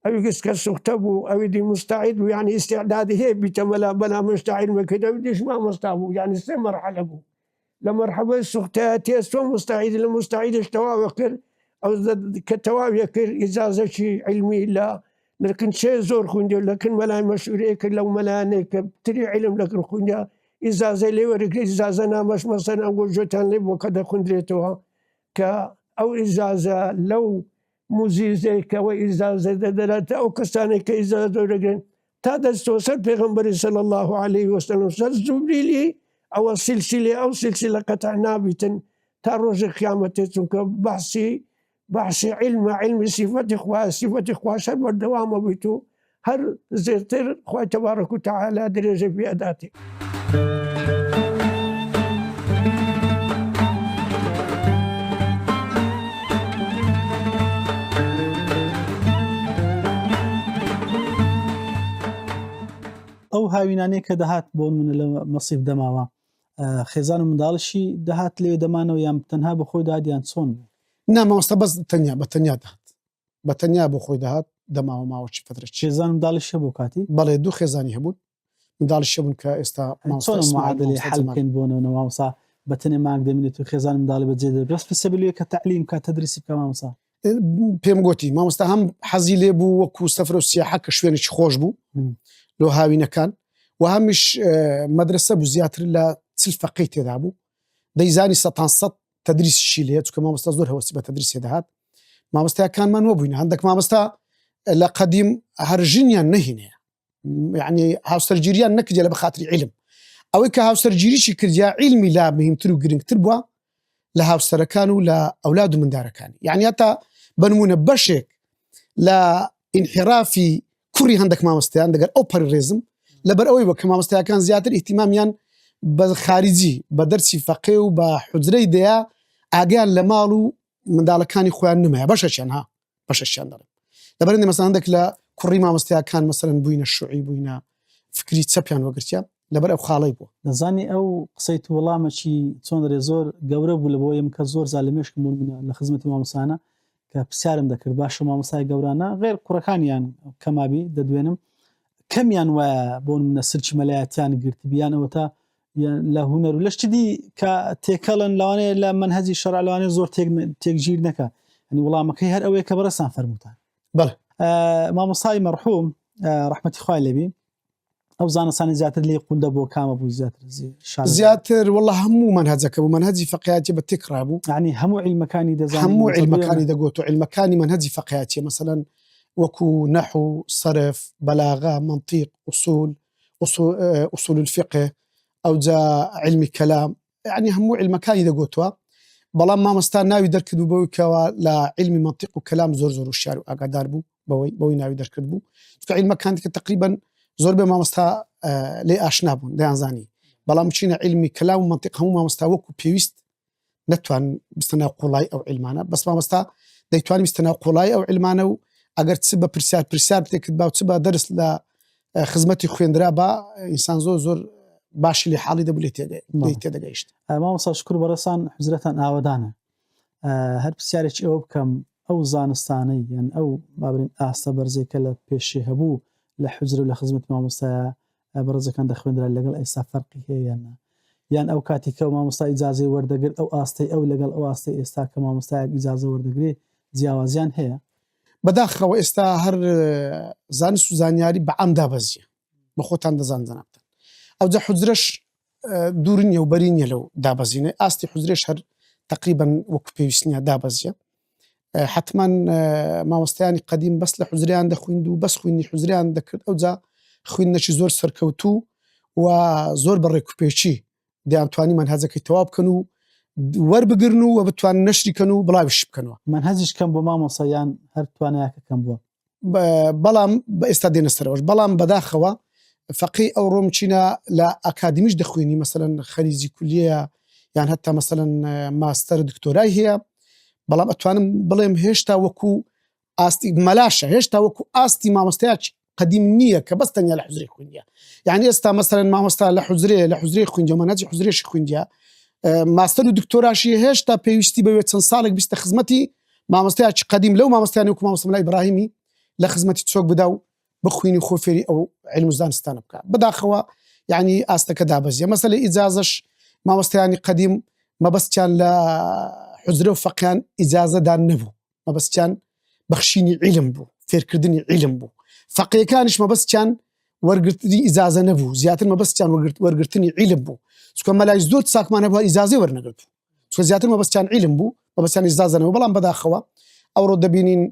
[SPEAKER 5] ئەوی گستکە سوختە بوو ئەوی دی مستعید بوو یعنی ئیستیعدادی هەیە بیتە مەلا بەلا مستعید مەکرد ئەوی دیش مامۆستا بوو یعنی سێ مەرحەلە بوو لە مەرحەبەی سوختەتی ئەستۆ مستعید لە مستعیدش تەواوە کرد ئەو کە تەواویە کرد ئیجازەکی علمی لەکن چێ زۆر خوێندێ لەکن مەلای مەشهورەیە کرد لەو مەلایانەیە کە تری علم لەکن خوێندیا ئیزازە لێ وەرەگری ئیزازە نامەش مەسەن ئەم گۆژێتان لێ بۆ کە دەخوندرێتەوە کە ئەو ئیزازە لەو موزیزێکەوە ئیزازە دەدەراتە ئەو کەسانێک کە ئیزازە دەورەگرن تا دەستەوە سەر پێغەمبەری صلی الله عليه وسلم سەر زوبریلی ئەوە سلسلێ ئەو سلسلە قەتع نابیتن تا ڕۆژی قیامەتێ چونکە بحثی علمی صفەتی خواه هەر بەردەوامە بیت و هەر زێرتر خوای تەبارەک و تەعالا درێژە پێ ئەداتێ.
[SPEAKER 1] ئەو هاوینانەیە کە دەهات بۆ من لە مەسیف دەماوە خێزان و منداڵشی دەهات لێ دەمانەوە یان تەنها بە خۆی دادیان چۆن
[SPEAKER 6] نامەوەستا بەس تەنیا دەهات بە تەنیا بۆ خۆی دەهات دەماوە ماوەی فترێک
[SPEAKER 1] خێزان منداڵش بۆ کاتی
[SPEAKER 6] بەڵێ دوو خێزانی هەبوون منداڵش بوون کە ئێستا
[SPEAKER 1] چۆن معادلەی حەل بکەین بۆنەوە مامۆستا بەتەنێ مانگ دەمێنێت و خێزان منداڵی بەجێ دەبێت بەس فیسەبیلویە کە تعلیم کە تەدریسی بکە مامۆستا
[SPEAKER 6] پێم گوتی مامۆستا هەم حەزی لێ بوو وەکو سەفرە و سیاحە کە شوێنێکی خۆش بوو لۆ هاوینەکان و هەمیش مەدرسە بوو زیاتر لە چل فەقەی تێدا بوو دەیزانی سەد تەدریسیشی لێ چونکە مامۆستا زۆر هەوەسی بە تەدریس دەهات مامۆستایەکانمان وەبووین هەندێک مامۆستا لە قەدیم هەر ژنیان نەهینەیە یعنی هاوسەرگیریان نەکردیا لە بەخاتری علم ئەوەی کە هاوسەرگیریشی کردیا علمی لا مهمتر و گرنگتر بووە لە هاوسەرەکان و لە ئەولاد و مندارەکانی یعنی هەتا بنمونە بەشێک لە ئینحرافی کوڕی هەندێک مامۆستایان دەگەر ئەو پەرڕێزم لەبەر ئەوەی وەکە مامۆستایەکان زیاتر ئیهتیمامیان بە خارجی بە دەرسی فەقێ و بە حوجرەی دەیە ئاگیان لە ماڵ و منداڵەکانی خۆیان نمایە بەشەشیان بەشەشیان دەڵێن لەبەرەوەی مەسەڵەن هەندێک لە کوڕی مامۆستایەکان مەسەڵەن بووینە شوعی بووینە فکری چەپیان وەگرتیان لەبەر ئەو خاڵەی بووە
[SPEAKER 1] دەزانی ئەو قسەی وەڵامەکی چۆن دەرێ زۆر گەورە بوو لە بۆیم کە زۆر زالمێشکم لە خزمەتی مامۆسانە کە پرسیارم دەکرد باشە مامۆسای گەورانە غێر کوڕەکانیان کەمابی دەدوێنم کەمیان وایە بۆ منە سرچ مەلایەتیان گرتبیانەوە تا لە هوەر و لەشتدی کە تێکەڵن لەوانەیە لە منهەجی شەرع لەوانەیە زۆر تێکگیر نەکە ینی وەڵامەکەی هەر ئەوەیە کە بەڕێستان فەرمووتان
[SPEAKER 6] بەڵێ
[SPEAKER 1] مامۆستای مەرحوم ڕەحمەتی خوای لێبی ئەو زانستانی زیاتر لێ قوندە بۆ کامە بوو
[SPEAKER 6] زیاتر والله هەموو منهەجەکە بوو منهەجی فەقیهاتی بە تێکرا بوو
[SPEAKER 1] ینی هەموو عیلمەکانی دەزانین
[SPEAKER 6] هەموو عیلمەکانی دەگوت و عیلمەکانی منهەجی فەقیهاتی مەسەڵەن وەکو نەحو صرف بەلاغە منطیق أصول الفقه أو جا علم كلام يعني همو علمەکانی دەگوتوە بەڵام مامۆستا ناوی دەرکرد بوو بەوەی کەوا لە علمی منطیق و کەلام زۆر وشار و ئاگادار بوو بەوەی ناوی دەرکرد بوو چونکە عیلمەکانی کە تقریبا زۆر بێ مامۆستا لێ ئاشنا بوون دەیانزانی بەڵام چینە علمی کەلام و منطیق هەموو مامۆستا وەکو پێویست نەتوان بستە ناو قوڵای ئەو علمانە بەس مامۆستا دەیتوانی بستە ناو قوڵای ئەو علمانە و ئەگەر چ بە پرسیار بتێکرد با و چ بە دەرس لە خزمەتی خوێندرا بە ئینسان زۆر باشی لێ حاڵی دەبوو لێ تێدەگەیشت
[SPEAKER 1] مامۆستا شکر بەڕێسان حوزرەتان ئاوادانە هەر پرسیارێکی ئەوە بکەم ئەو زانستانەی یان ئەو بابرین ئاستە بەرزێکە لە پێشێ هەبوو لە حوزر و لە خزمەت مامۆستایە بەڕێزەکان دەخوێنرا لەگەڵ ئێستا فەرقی هەیە یان ئەو کاتێکە مامۆستا ئیجازەی وەردەگرت ئەو ئاستەی ئەو لەگەڵ ئەو ئاستەی ئێستا کە مامۆستایەک ئیجازە وەردەگرێت جیاوازیان هەیە
[SPEAKER 6] بەداخەوە ئێستا هەر زانست و زانیاری بە ئەم دابەزیە بە خۆتان دەزانن ئەو جا حوزرەش دوورنیە و بەرینە لەو دابەزینە ئاستی حوزرێش هەر تقریبا وەکو پێویستنیە دابەزیە حتما مامۆستایانی قەدیم بەس لە حوزریان دەخویند و بەس خوێنی حوزریان دەکرد ئەو جا خوێندنەکی زۆر سەرکەوتوو و زۆر بەڕێکوپێکی دەیانتوانی منهەجەکەی تەواو بکەن و وەربگرن و بتوان نەشریکەن و بڵاویش بکەنەوە
[SPEAKER 1] منهەجیش کەم بۆ مامۆسایان هەر توانایەکە کەم بووە
[SPEAKER 6] بەڵام بە ئێستا دێنە سەرەوەش بەڵام بەداخەوە فەقی ئەو ڕۆم چینە لە ئاکادمیش دەخوێنی مەسەلەن خەریزی کولیە یان هەتا مەسەلەن ماستەر دکتۆرای هەیە بەڵام ئەتوانم بڵێم هێشتا وەکو ئاستی مەلاشە هێشتا وەکو ئاستی مامۆستایەکی قەدیم نییە کە بەس تەنیا لە حوزری خوێندیە یعنی ئێستا مەسەلەن مامۆستا لە حوزری خوێندیە و مەنهەجی حوزرێشی خوێندیە ماستەر و دکتۆراشی هێشتا پێویستی بەوێت چەند ساڵێک بیستە خزمەتی مامۆستایەکی قەدیم لەو مامۆستایانی وەکو مامۆستا مەلای ئیبراهیمی لە خزمەتی چۆک بدا و بخوێنی خۆفێری ئەو علم و زانستانە بکات بەداخەوە یعنی ئاستەکە دابەزیە مەسەلەی ئیجازەش مامۆستایانی قەدیم مەبەستیان لە حوزرە و فەقیان ئیجازەدان نەبوو مەبەستیان بەخشینی علم بوو فێرکردنی علم بوو فەقیەکانیش مەبەستیان وەرگرتنی ئیزازە نەبوو زیاتر مەبەستیان وەرگرتنی عیلم بوو چکە مەلای زۆر ساکمان هەبووە ئیزازەی وەرنەگرت چکە زیاتر مەبەستیان عیلم بوو مەبەستیان ئیزازەنەوە بەڵام بەداخەوە ئەوڕۆ دەبینین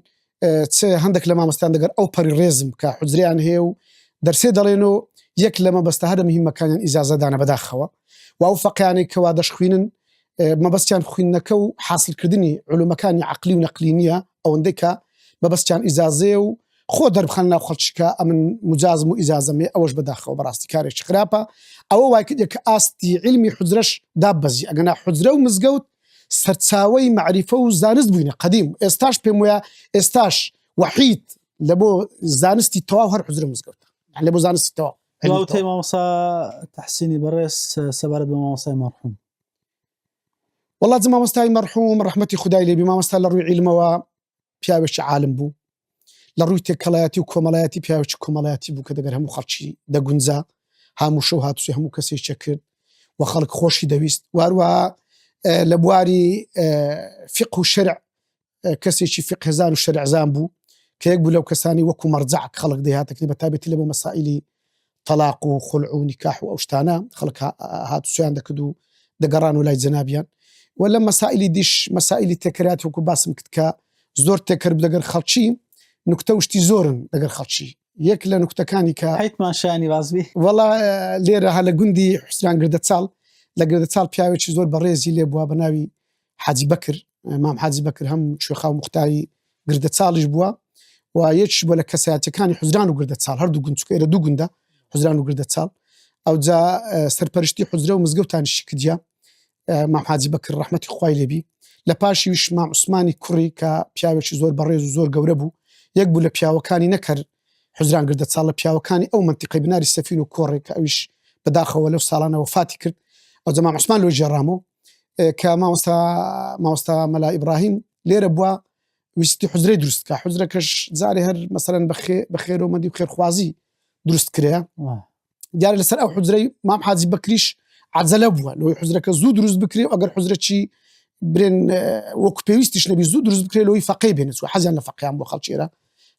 [SPEAKER 6] هەندێک لە مامۆستایان دەگەر ئەو پەری ڕێزم کە حوجریان هەیە و دەرسێ دەڵێنەوە یەک لە مەبەستە هەرە مهمەکانیان ئیزازەدانە بەداخەوە و ئەو فەقیانەی کەوا دەشخوێنن مەبەستیان خوێندنەکە و حاصلکردنی علومەکانی عقلی و نەقلی نییە ئەوەندەی کە مەبەستیان ئیزازەیە و خۆ دەربخەن ناو خەڵکیکە ئەمن مجازم و ئیزازەمێ ئەوەش بەداخەوە بەڕاستی کارێکی خراپە ئەوە وای کردێک کە ئاستی علمی حوجرەش دابەزی ئەگەنا حوجرە و مزگەوت سەرچاوەی معریفە و زانست بووینە قەدیم ئێستاش پێم وایە ئێستاش وحید لە بۆ زانستی تەواو هەر حوجرە مزگەوتە لە بۆ زانستی تەواو
[SPEAKER 1] دواوتەی مامۆستا تەحسینی بەڕێز سەبارەت بە مامۆستای مەرحوم
[SPEAKER 6] والله زە مامۆستای مەرحوم ڕەحمەتی خودای لێبی مامۆستا لە ڕووی عیلمەوە پیاوێکی عالم بوو لە ڕووی تێکەڵایەتی و کۆمەڵایەتی پیاوێکی کۆمەڵایەتی بوو کە دەگەر هەموو خەڵکی دەگونجا هەموو شەو هاتووسی هەموو کەسێکی کرد و خەڵک خۆشی دەویست واروها لە بواری فقه و شرع کەسێکی فقهزان و شرعزان بوو کە یەک بوو لەو کەسانی وەکو مەرجع خەڵک دەهاتەکەی بەتابەتی لە بۆ مەسائیلی طلاق و خلع و نکاح و ئەو شتانە خەڵک هاتووسیان دەکرد و دەگەڕان و لای جەنابیان و لە مەسائیلی دیش مەسائیلی تێکەراتی وەکو باسم کرد کە زۆر تێکرد دەگەر خەڵکی نکتە وشتی زۆرن دەگەر خەڵکی یەک لە نکتەکانی کە
[SPEAKER 1] حیتمان شانی بازبی
[SPEAKER 6] وەڵا لێرە هە لە گوندی حوسران گردەچاڵ لە گردەچاڵ پیاوێکی زۆر بەڕێزی لێ بووە بە ناوی حاجی بەکر مام حاجی بەکر هەم شوێخا و مختاری گردەچاڵیش بووە و یەکیش بووە لە کەسایەتەکانی حوزران و گردەچاڵ هەردوو گوند چکە ئێرە دوو گوندە حوزران و گردەچاڵ ئەو جا سەرپەرشتی حوزرە و مزگەوتانیشی کردیا مام حاجی بەکر ڕەحمەتی خوای لێبی لە پاشیویش مام عوسمانی کوڕی کە پیاوێکی زۆر بەڕێز و زۆر گەورە بوو یەک بوو لە پیاوەکانی نەکرد حوزران گردەچاڵ لە پیاوەکانی ئەو منتیقەی بناری سەفین و کۆڕێک کە ئەویش بەداخەوە لەو ساڵانە وفاتی کرد ئەو جا مام عوسمان لۆ جێڕامەوە کە مامۆستا مەلا ئیبراهیم لێرە بووە ویستی حوزرەی دروست کە حوزرەکەش جارێ هەر مەسەلەن بەخێرۆمەندی و خێرخوازی دروست کرێ دیارە لەسەر ئەو حوزرەی مام حاجی بەکریش عەجەلە بووە لەوەی حوزرەکە زوو دروست بکرێ و ئەگەر حوزرەکی برێن وەکو پێویستیش نەبی زوو دروست بکرێ لەوەی فەقێ بێنێت و حەزیان لە فەقیان بۆ خەڵکی ئێرە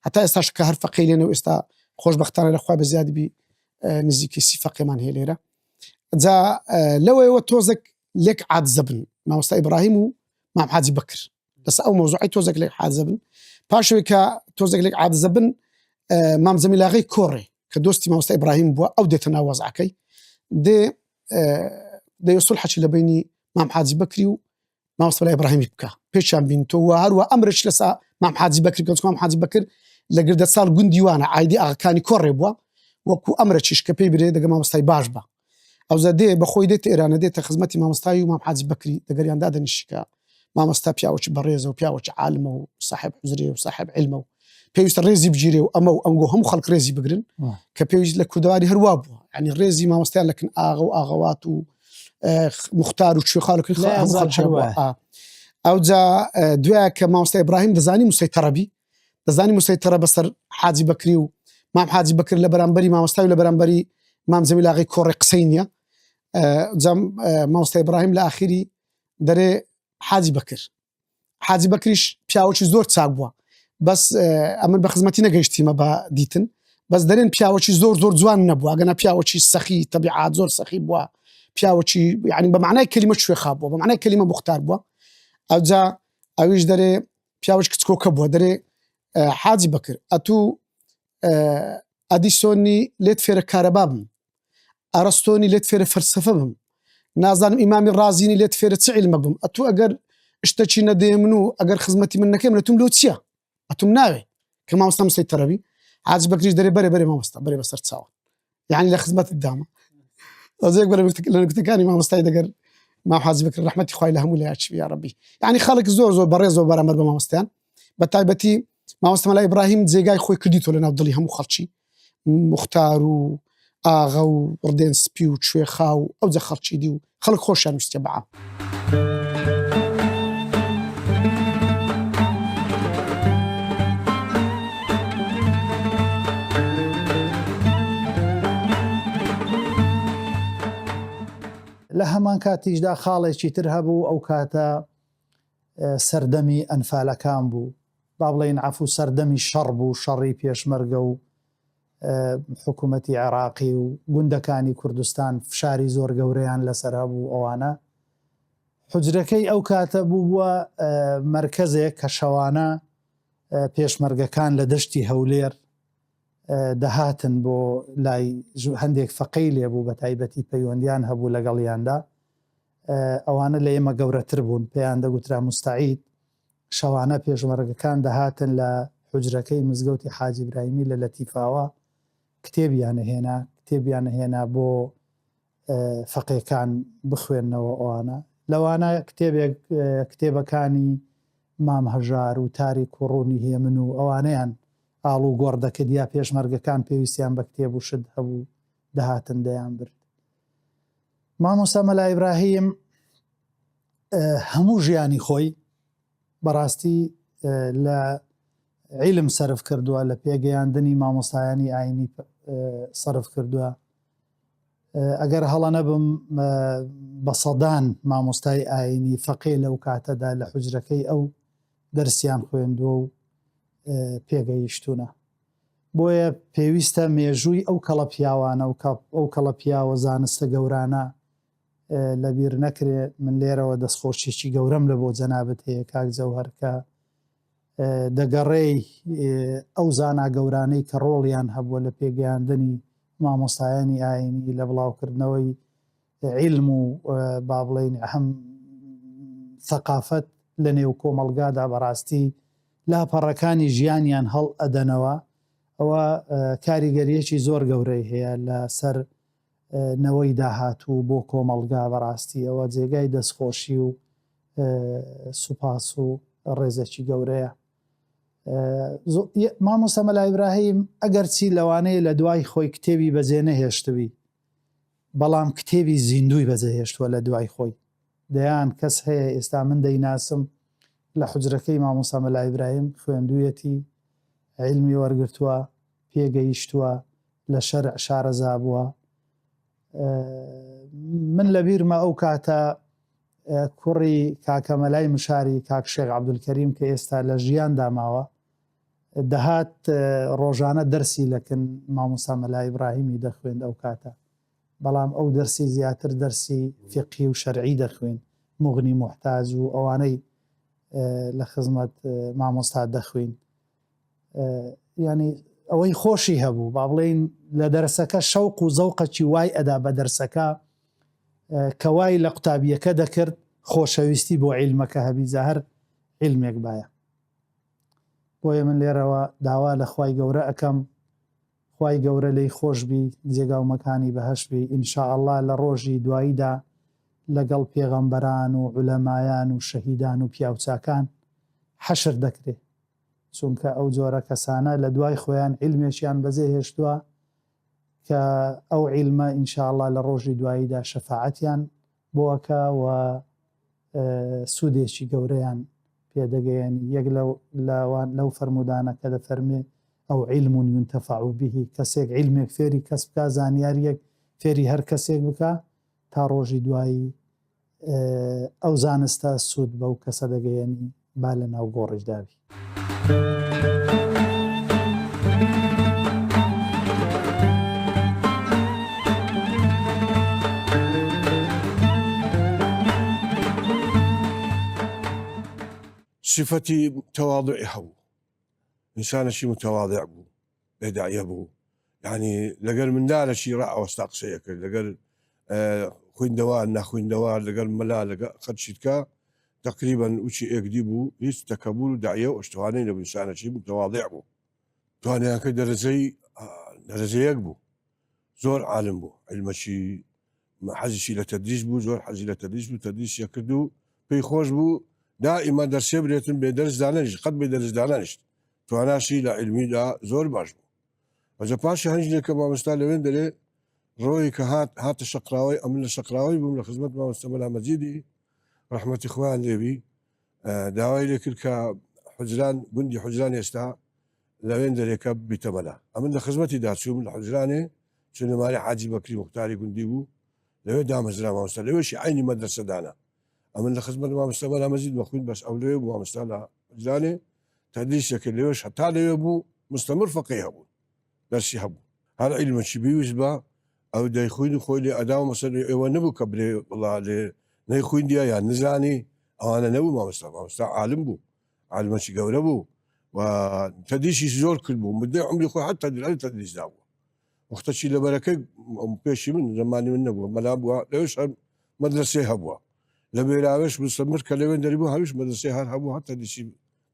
[SPEAKER 6] هەتا ئێستاش کە هەر فەقێ لێنەوە ئێستا خۆشبەختانە لەخوای بەزیادی بی نزیکی سی فەقێمان هەیە لێرە جا لەوەیەوە تۆزێک لێک عادزە بن مامۆستا ئیبراهیم و مام حاجی بەکر لەسەر ئەو مەوزوعی تۆزێک لێک عادزە بن پاشەوەی کە تۆزێک لێک عادزە بن مام زەمیلاغەی کۆڕێ کە دۆستی مامۆستا ئیبراهیم بووە ئەو دێتە ناو وەزعەکەی دێ سولحەکی لە بینی مام حاجی بەکری و مامۆستا ئیبراهیمی بکە پێشیان بینتەوە هەروە ئەمرش لەسا مام حاجی بەکر کە مام حاجی بەکر لە گردەچاڵ گوندی وانە عایدی ئاغاکانی کۆڕێ بووە وەکو ئەمرەکیش کە پێی برێ دەگە مامۆستای باش بە ئەو زەدێ بەخۆی دێت ئێرانە دێتە خزمەتی مامۆستایی و مام حاجی بەکری دەگەریان دادەنیشکە مامۆستا پیاوەکی بەڕێزە و پیاوەکی عالمە و صاحب حوزرێ و صاحب علمە و پێویستە ڕێزی بگیرێ و ئەمە و ئەنگۆ هەموو خەڵک ڕێزی بگرن کە پێویست لە کوردەواری هەروە بووە ینی ڕێزی مامۆستایان لەکن ئاغا و ئاغەوات و مختار و کوێخاڵەکە ئەو جا دوایە کە مامۆستا ئیبراهیم دەزانی موسەیتەڕەبی دەزانی موسەیتەڕە بەسەر حاجی بەکری و مام حاجی بەکر لە بەرامبەری مامۆستای و لە بەرامبەری مام زەمیلاغەی کۆڕێ قسەی نییە مامۆستا ئیبراهیم لە ئاخری دەرێ حاجی بەکریش پیاوەکی زۆر چاک بووە بەس ئەمن بە خزمەتی نەگەیشتیمە بە دیتن بەس دەرێن پیاوەکی زۆر جوان نەبووە گەنا پیاوەکی سەخی تەبیعات زۆر سەخی بووە پیاوەکی یعنی بە معنای کەلیمە شوێخا بووە بە معنای کەلیمە مختار بووە ئەو جا ئەویش دەرێ پیاوەش کچکۆکە بووە دەرێ حاجی بەکر ئەتوو ئەدیسۆنی لێت فێرە کارەبا بم ئەرەستۆنی لێت فێرە فەرسەفە بم نازانم ئیمامی رازینی لێت فێرە چ عیلمە بم ئەتوو ئەگەر شتێکی نەدێ من و ئەگەر خزمەتی من نەکەم لەتوم لۆ چییە ئەتوم ناوێ کە مامۆستا موسەیتەڕەبی حاجی بەکریش دەرێ بەرێ مامۆستا بەرێ بەسەر چاوە یعنی لە خزمەتت دامە ئەوزێک بەرە لە نکتەکانی مامۆستای دەگەر مام حاجی بەکر ڕەحمەتی خوای لە هەموو لایەکی یا ڕەبی یعنی خەڵک زۆر بەڕێز و بەرامبەر بە مامۆستایان بە تایبەتی مامۆستا مەلا ئیبراهیم جێگای خۆی کردیتۆ لە ناو دڵی هەموو خەڵکی مختار و ئاغا و ڕدێن سپی و کوێخا و ئەو جە خەڵکی دی و خەڵک خۆشیان ویستە بەعام
[SPEAKER 1] لە هەمان کاتیشدا خاڵێکی تر هەبوو ئەو کاتە سەردەمی ئەنفالەکان بوو با بڵێن عەفو سەردەمی شەڕ بوو شەڕی پێشمەرگە و حکوومەتی عێراقی و گوندەکانی کوردستان فشاری زۆر گەورەیان لەسەر هەبوو ئەوانە حجرەکەی ئەو کاتە بووە مرکزێک کە شەوانە پێشمەرگەکان لە دەشتی هەولێر دەهاتن بۆ لای هەندێک فەقەی لێبوو بە تایبەتی پەیوەندیان هەبوو لەگەڵیاندا ئەوانە لە ئێمە گەورەتر بوون پێیان دەگوترا مستعید شەوانە پێشمەرگەکان دەهاتن لە حجرەکەی مزگەوتی حاجی ئیبراهیمی لە لەتیفاوە کتێبیانە هێنا بۆ فەقێکان بخوێننەوە ئەوانە لەوانە کتێبەکانی مام هەژار و تاریک و ڕوونی هێمن و ئەوانەیان ئاڵ و گۆڕدەکرد یا پێشمەرگەکان پێویستیان بە کتێب و شت هەبوو دەهاتن دەیان برد مامۆستا مەلا ئیبراهیم هەموو ژیانی خۆی بەڕاستی لە عیلم سەرف کردووە لە پێگەیاندنی مامۆستایانی ئاینی سەرف کردووە ئەگەر هەڵە نەبم بە سەدان مامۆستای ئاینی فەقێ لەو کاتەدا لە حجرەکەی ئەو دەرسیان خوێندووە و پێگەیشتونە بۆیە پێویستە مێژووی ئەو کەڵە پیاوانە و ئەو کەڵە پیاوە زانستە گەورانە لەبیر نەکرێ من لێرەوە دەستخۆشیێکی گەورەم لە بۆ جەنابەت هەیە کاک جەوهەرکە دەگەڕێی ئەو زانا گەورانەی کە ڕۆڵیان هەبووە لە پێگەیاندنی مامۆستایانی ئاینی لە بڵاوکردنەوەی عیلم و با بڵێن ئەهەم ثەقافەت لە نێو کۆمەڵگادا بەڕاستی لاپەڕەکانی ژیانیان هەڵ ئەدەنەوە ئەوە کاریگەریەکی زۆر گەورەی هەیە لە سەر نەوەی داهاتوو بۆ کۆمەڵگا بەڕاستی ئەوە جێگای دەستخۆشی و سوپاس و ڕێزێکی گەورەیە مامۆستا مەلا ئیبراهیم ئەگەرچی لەوانەیە لە دوای خۆی کتێبی بەجێ نەهێشتوی بەڵام کتێبی زیندوی بەجێهێشتووە لە دوای خۆی دەیان کەس هەیە ئێستا من دەیناسم لە حجرەکەی مامۆستا مەلا ئیبراهیم خوێندوویەتی عیلمی وەرگرتووە پێگەیشتووە لە شەرع شارەزا بووە من لەبیرمە ئەو کاتە کوڕی کاکەمەلای مشاری کاک شێخ عەبدولکەریم کە ئێستا لە ژیان داماوە دەهات ڕۆژانە دەرسی لەکن مامۆستا مەلا ئیبراهیمی دەخوێند ئەو کاتە بەڵام ئەو دەرسی زیاتر دەرسی فقهی و شەرعی دەخوێن مغنی موحتاج و ئەوانەی لە خزمەت مامۆستا دەخوێن ینی ئەوەی خۆشی هەبوو با بڵێن لە دەرسەکە شەوق و زەوقەکی وای ئەدا بە دەرسەکە کە وای لە قوتابیەکە دەکرد خۆشەویستی بۆ عیلمەکە هەبی زەهەر عیلمێک باە بۆیە من لێرەوە داوا لە خوای گەورە ئەەکەم خوای گەورە لی خۆشبی جێگا و مەکانی بەهەشبی ئینشاء الله لە ڕۆژی دواییدا لەگەڵ پێغەمبەران و عولەمایان و شەهیدان و پیاوچاکان حەشر دەکرێت چونکە ئەو جۆرە کەسانە لە دوای خۆیان عیلمێکیان بەجێ هێشتووە کە ئەو عیلمە ئینشاء الله لە ڕۆژی دواییدا شەفاعەتیان بۆەکە و سوودێکی گەورەیان پێدەگەیەنی یەک لەو فەرمودانە کە دەفەرمێ ئەو عیلم یونتەفع به کەسێک عیلمێک فێری کەس بکە زانیاریەک فێری هەر کەسێک بکە تا ڕۆژی دوایی ئەو زانستە سوود بەو کەسە دەگەیەنی با لە ناو گۆڕیشداوی
[SPEAKER 5] صفتي تواضع هو إنسان شي متواضع بو بداية بو يعني لقر من دار شي رأى واستاق شيء لقر خوين دوار ناخوين دوار لقر ملا لقر خد شيتكا تقريبا وشي اكديبو هيس تكبول داعية واشتواني لو إنسان شي متواضع بو تواني هكا درزي يكبو زور عالم بو علم شي حزي شي لتدريس بو زور حزي لتدريس بو تدريس يكردو بيخوش بو دائما درس بريتن بدرس دانش قد بدرس دانش تو انا شي لا علمي دا زور باش وجا باش هنجي كما مستعلمين دري روي كهات الشقراوي امن الشقراوي بمن خدمت ما مستعمل مزيدي رحمه اخوان ليبي داوي لك حجران بندي حجران يستا لوين دري كب بتملا امن خدمتي دارشو من الحجراني شنو مالي حاجي بكري مختاري بنديبو لو دام زرا ما مستعمل شي عيني مدرسه دانا أمن خدمة ما مستعمل مزيد مخوين بس أولوية وما مستعمل حجراني تدريس كل يوش حتى لو يبو مستمر فقيه أبو درسي هبو
[SPEAKER 7] هر علمەکی پێویست بە ئەو دەیخوین و خۆی لێ ئەدا و مەسەر ئێوە نەبوو کە برێ وڵا لێ نەیخویندیە یان نزانی ئەوانە نەبوو مامۆستا عالم بوو عالمەکی گەورە بوو و تەدریسی زۆر کرد بوو مدەی عمری خۆی حتا تەدریسدا بوو وەختەچی لە بەرەکەی پێشی من زمانی من نەبووە مەلا بووە لەوێش هەر مەدرسەی هەبووە لە بێراوێش مستەمر کە لەوێن دەریبوو هەویش مەدرسەی هەر هەبوو هەر تەدریسی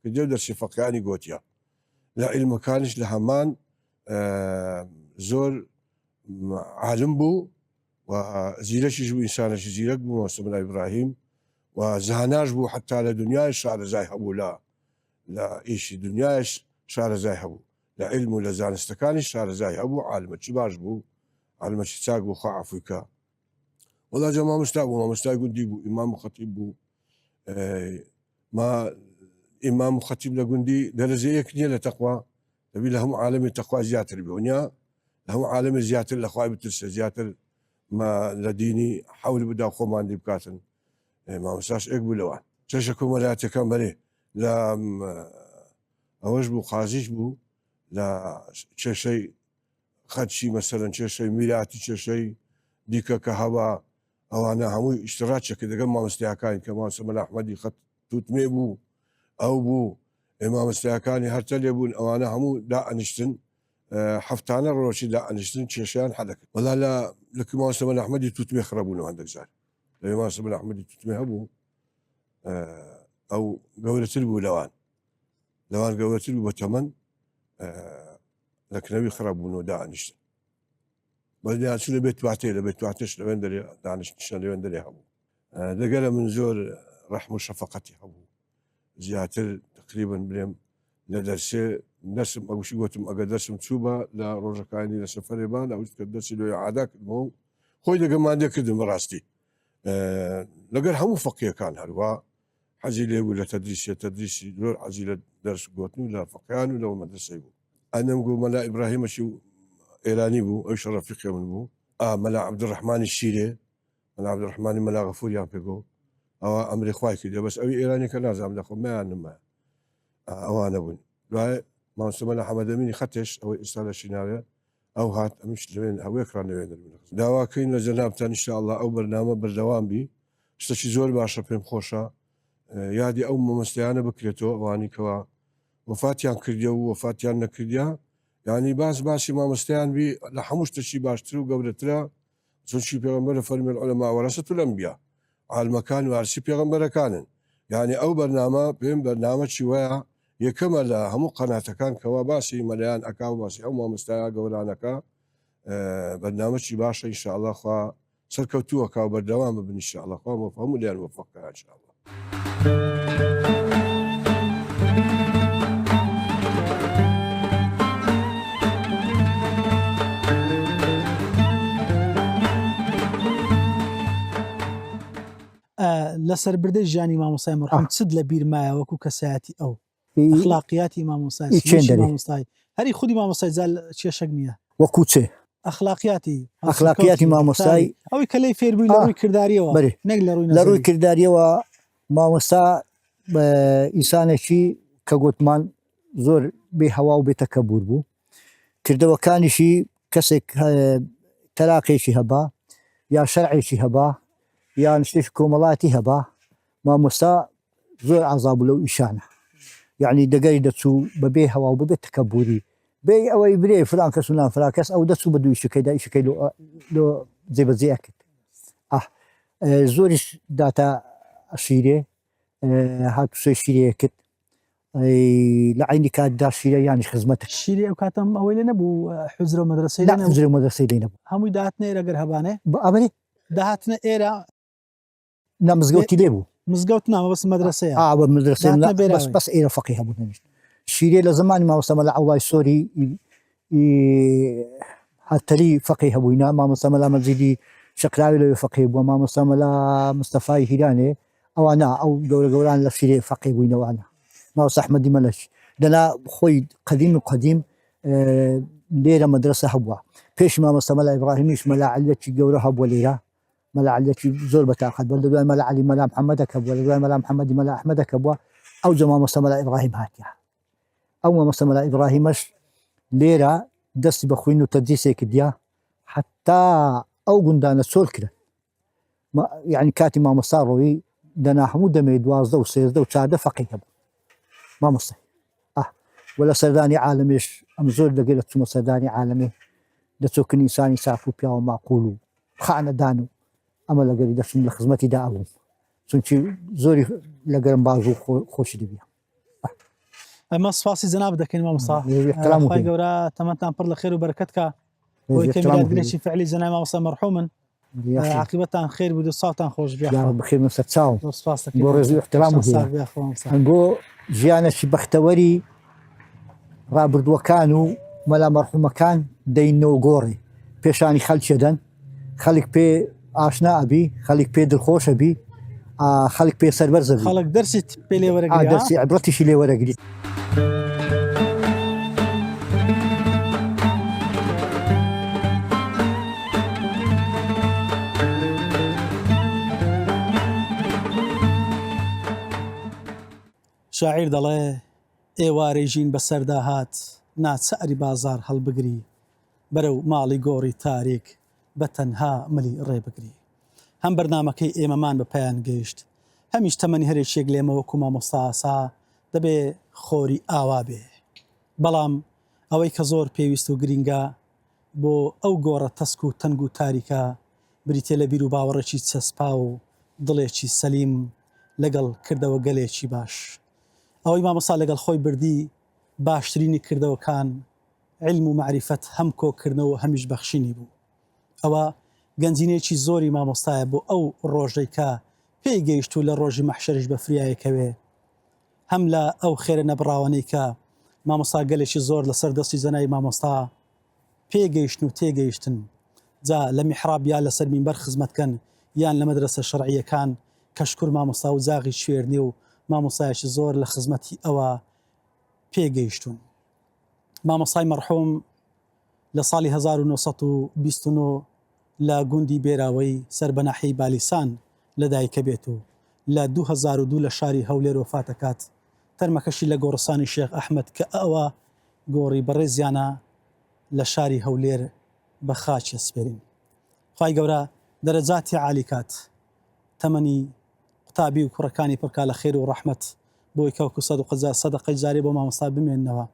[SPEAKER 7] کردێ و دەرسی فەقیانی گۆتیە لە عیلمەکانیش لە هەمان زۆر عالم بوو و زیرەکیش بوو ئینسانێکی زیرەک بوو مامۆستا مەلا ئیبراهیم و زاناش بوو حتا لە دنیای شارەزای هەبوو لە ئیشی دنیایش شارەزای هەبوو لە علم و لە زانستەکانی شارەزای هەبوو عالمەکی باش بوو عالمەکی چاک بوو خوا عەفویکە وەڵا جا مامۆستا بوو مامۆستای گوندی بوو ئیمام و خەتیب بوو ما ئیمام و خەتیب لە گوندی دەرەجەیەک نییە لە تەقوا دەبی لە هەموو عالەمی تەقوا زیاتر بێ ونیا لە هەموو عالەمی زیاتر لە خوای بترسە زیاتر ما لە دینی حەول بدا و خۆمان دی بکاتن مامۆستاش ئێک بوو لەوان چێشە کۆمەلایەتیەکان بەرێ لە ئەوەش بوو قازیش بوو لە کێشەی خەدشی مەسەرەن کێشەی میراتی کێشەی دیکە کە هەوا ئەوانە هەمووی ئیشتراکێکە دەگەم مامۆستایەکانی کە مامۆستا مەلا ئەحمەدی خەت توتمێ بوو ئەو بوو مامۆستایەکانی هەرتە لێ بوون ئەوانە هەموو دائەنیشتن هەفتانە ڕۆژی دائەنیشتن کێشیان حەدەکرد وەڵا لە مامۆستا مەلا ئەحمەدی توتمێ خڕەبوونەوە هەندێک جار لەوێ مامۆستا مەلا ئەحمەدی توتمێ هەبوو ئەو گەورەتر بوو لەوان گەورەتر بوو بە تەمەن لە کنەوی خڕەبوونەوە دائەنیشتن بەدیانچ لە بێت تواتێ لە بێت تواتش لەوێن دەرێ دانیشتنیشە لەوێن دەرێ هەبوو لەگەلە من زۆر ڕەحم و شەفەقەتی هەبوو زیاتر تقریبا بڵێم لە دەرسێ دەرسم ئەوشی گوتم ئەگە دەرسم چوو بە لە ڕۆژەکانی لە سەفەرێ بان ئەوشت کە دەرسی لێ عادا کردمەوە و خۆی لەگەماندێ کردم بەڕاستی لەگەر هەموو فەقیەکان هەروە حەزی لێ بوو لە تەدریسی زۆر حەزی لە دەرس گوتن و لە فەقیان و لەوە مەدرسەی بوو ئەنەم گوو مەلا ئیبراهیمەشی ئێرانی بوو ئەوش ڕەفیقی من بوو مەلا عەبدوڕەحمانی شیرێ مەلا عەبدوڕەحمانی مەلا غەفوریان پێگۆ ئەوە ئەمری خوای کردێ بەس ئەوی ئێرانیکە نازانم لە خۆمەیان نمایە ئەوانە بوون دوای مامۆستا مەلا حەمەد ئەمینی خەتێش ئەوەی ئێستا لە شیناوێ ئەو هات ئەمیش لەوێن هەوێکڕان لەوێن داواکەین لە جەنابتان ئینشاءالله ئەو بەرنامە بەردەوام بی شتێکی زۆر باشە پێم خۆشە یادی ئەو مامۆستایانە بکرێتەوە ئەوانی کەوا وفاتیان کردیە و وفاتیان نەکردیا یعنی باسی مامۆستایان بی لە هەموو شتێکی باشتر و گەورەترە چونکی پێغەمبەر فەرمی العولەما وەرەسەتول ئەنبیا عالمەکان وارسی پێغەمبەرەکانن یعنی ئەو بەرنامە پێم بەرنامەی وایە یەکەمە لە هەموو قەناتەکان کەوا باسی مەلایان ئەکا و باسی ئەو مامۆستایە گەورانەکە بەرنامەی باشە ئینشاءالله خوا سەرکەوتووەکە و بەردەوام ببن ئینشاءالله خوا هەموو لایان موفەقە ئینشاءالله
[SPEAKER 1] لەسەر بردەی ژیانی مامۆستای مەرحوم چت لە بیرمایە وەکو کەسایەتی ئەو ئەخلاقیاتی مامۆستای هەری خودی مامۆستای زال کێشەک نییە
[SPEAKER 4] وەکو چێ
[SPEAKER 1] ئەخلاقیاتی
[SPEAKER 4] مامۆستای
[SPEAKER 1] ئەوی کە لەی فێربووی لە ڕووی کردداریەوە نەک
[SPEAKER 4] لە ڕووی کردداریەوە مامۆستا ئینسانێکی کە گوتمان زۆر بێ هەوا و بێتەکە بور بوو کردەوەکانیشی کەسێک تەلاقێکی هەبا یا شەرعێکی هەبا یان شتێکی کۆمەڵاتی هەبا مامۆستا زۆر عەزابوو لەو ئیشانە یعنی دەگەری دەچوو بەبێ هەوا و ببێت تەکەبوری بێ ئەوەی برێ فلان کەس و نان فلان کەس ئەو دەچوو بە دوو ئیشەکەیدا ئیشەکەی لۆ جێبەجێ کرد زۆریش داتە شیرێ هاتووسێ شیرەیە کرد لە عینی کاتدا شیرە یانی خزمەتە
[SPEAKER 1] شیری ئەو کاتەم ئەوەی لێ نەبوو حوزرە و مەدرسەی
[SPEAKER 4] حوزرە و مەدرسەی لێ نەبوو
[SPEAKER 1] هەمووی داهاتنە ئێرە گەر هەبانێ
[SPEAKER 4] ئەمەنی
[SPEAKER 1] داهاتنە ئێرە
[SPEAKER 4] مزگەوتی لێ بوو
[SPEAKER 1] مزگەوت نامە بەس مەدرسەیە
[SPEAKER 4] بە مدرسە بەس ئێرە فەقیه هەبوو نەنیشت شیرێ لە زمانی مامۆستا مەلا عەوڵای سۆری هەتەری فەقیه هەبووینا مامۆستا مەلا مەجیدی شەقراوی لەوێ فەقیه بووە مامۆستا مەلا مستەفای هیرانێ ئەوانە ئەو گەورە لە شیرێ فەقیه بووینەوانە مامۆستا ئەحمەدی مەلەش دەنا خۆی قەدیم و قەدیم لێرە مەدرسە هەبووە پێش مامۆستا مەلا ئیبراهیمیش مەلا عەلیەکی گەورە هەبووە لێرە مەلا عەلیەکی زۆر بەتاقەت بووە لە دوای مەلا عەلی مەلا محەممەدەکە بووە لە دوای مەلا محەممەدی مەلا ئەحمەدەکە بووە ئەو جە مامۆستا مەلا ئیبراهیم هاتیە ئەو مامۆستا مەلا ئیبراهیمەش لێرە
[SPEAKER 8] دەستی بە خوێن و تەدریسێکی دیا حتا ئەو گوندانە سۆل کرد یعنی کاتی مامۆستا ڕۆیی دەنا هەموو دەمێ 12 و 13 و 14 فەقیه بوو مامۆستا ولا سەردانی عالەمێش ئەم زۆر دەگەێت چوومە سەردانی عالەمێ دەچۆکن ئینسانی ساف و پیاوە ماقول و خانەدان و ئەمە لەگەری دەچم لە خزمەتیدا ئەبووم چونکی زۆری لەگەرم باز و خۆشی دەبیە
[SPEAKER 1] ئەمە سپاسی جەناب دەکەین مامۆستا خی گەورە تەمەتان پڕ لە خێر و بەرەکەتکە بۆی کە میلادگرێکی فعلی جەناب مامۆستا مەرحومن عاقبەتان خێر بود و ساڵتان خۆش
[SPEAKER 8] بخێر من سەر چاوم بۆ ڕێزی و احترام بۆ ژیانەکی بەختەوەری ڕابردووەکان و مەلا مەرحومەکان دەینەوە گۆڕی پێشانی خەڵکی دەن خەڵک پێ ئاشنا ئەبی خەڵک پێ دڵخۆشە بی خەڵک پێ سەربەرزە
[SPEAKER 1] خەڵک دەرسیت پێ لێ وەرەگری
[SPEAKER 8] دەرسی عیبرەتیشی لێ وەرەگریت
[SPEAKER 1] شاعیر دەڵێ ئێوارەی ژین بەسەردا هات ناچاری بازار هەڵبگری بەرەو ماڵی گۆڕی تاریک بە تەنها ملی ڕێبگری هەم بەرنامەکەی ئێمەمان بە پایان گەیشت هەمیش تەمەنی هەرێکێک لێمە وەکو مامۆستا ئاسا دەبێ خۆری ئاوا بێ بەڵام ئەوەی کە زۆر پێویست و گرینگە بۆ ئەو گۆڕە تەسک و تەنگ و تاریکە بریتێ لە بیر و باوەڕێکی چەسپا و دڵێکی سەلیم لەگەڵ کردەوە گەلێکی باش ئەوەی مامۆستا لەگەڵ خۆی بردی باشترینی کردەوەکان علم و معریفەت هەم کۆکردنەوە هەمیش بەخشینی بوو ئەوە گەنجینێکی زۆری مامۆستایە بۆ ئەو ڕۆژەی کە پێی گەیشت و لە ڕۆژی مەحشەرش بە فریایەکەوێ هەم لە ئەو خێرە نەبراوانەی کە مامۆستا گەلێکی زۆر لەسەر دەستی زەنای مامۆستا پێگەیشتن و تێگەیشتن جا لە میحراب یا لەسەر مینبەر خزمەتکەن یان لە مەدرسە شەرعیەکان کەشکور مامۆستا و جاغی شوێرنی و مامۆستایەکی زۆر لە خزمەتی ئەوە پێگەیشتون مامۆستای مەرحوم لە ساڵی 1929 لە گوندی بێراوەی سەربەناحی بالیسان لەدایکە بێت و لە 2002 لە شاری هەولێر وفاتەکات تەرمەکەشی لە گۆڕستانی شێخ ئەحمەد کە ئەوە گۆڕی بەڕێزیانە لە شاری هەولێر بە خاچە سپێرین خی گەورە دەرەجاتی عالیکات تەمەنی قوتابی و کوڕەکانی پڕکا لە خێر و ڕەحمەت بۆی کەوکو سەدەقەی جارێ بۆ مامۆستا بمێننەوە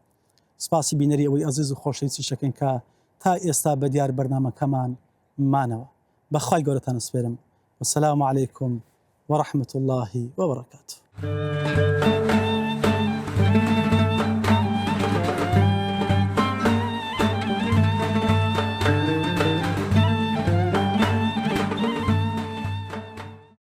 [SPEAKER 1] سپاسی بینەری ئەوەی ئەزیز و خۆشەویستی شەکەین کە تا ئێستا بە دیار بەرنامەکەمان مانەوە بەخوای گەورەتان سپێرم وەسەلام عەلەیکم وەڕەحمەت الله وبەرەکاتوه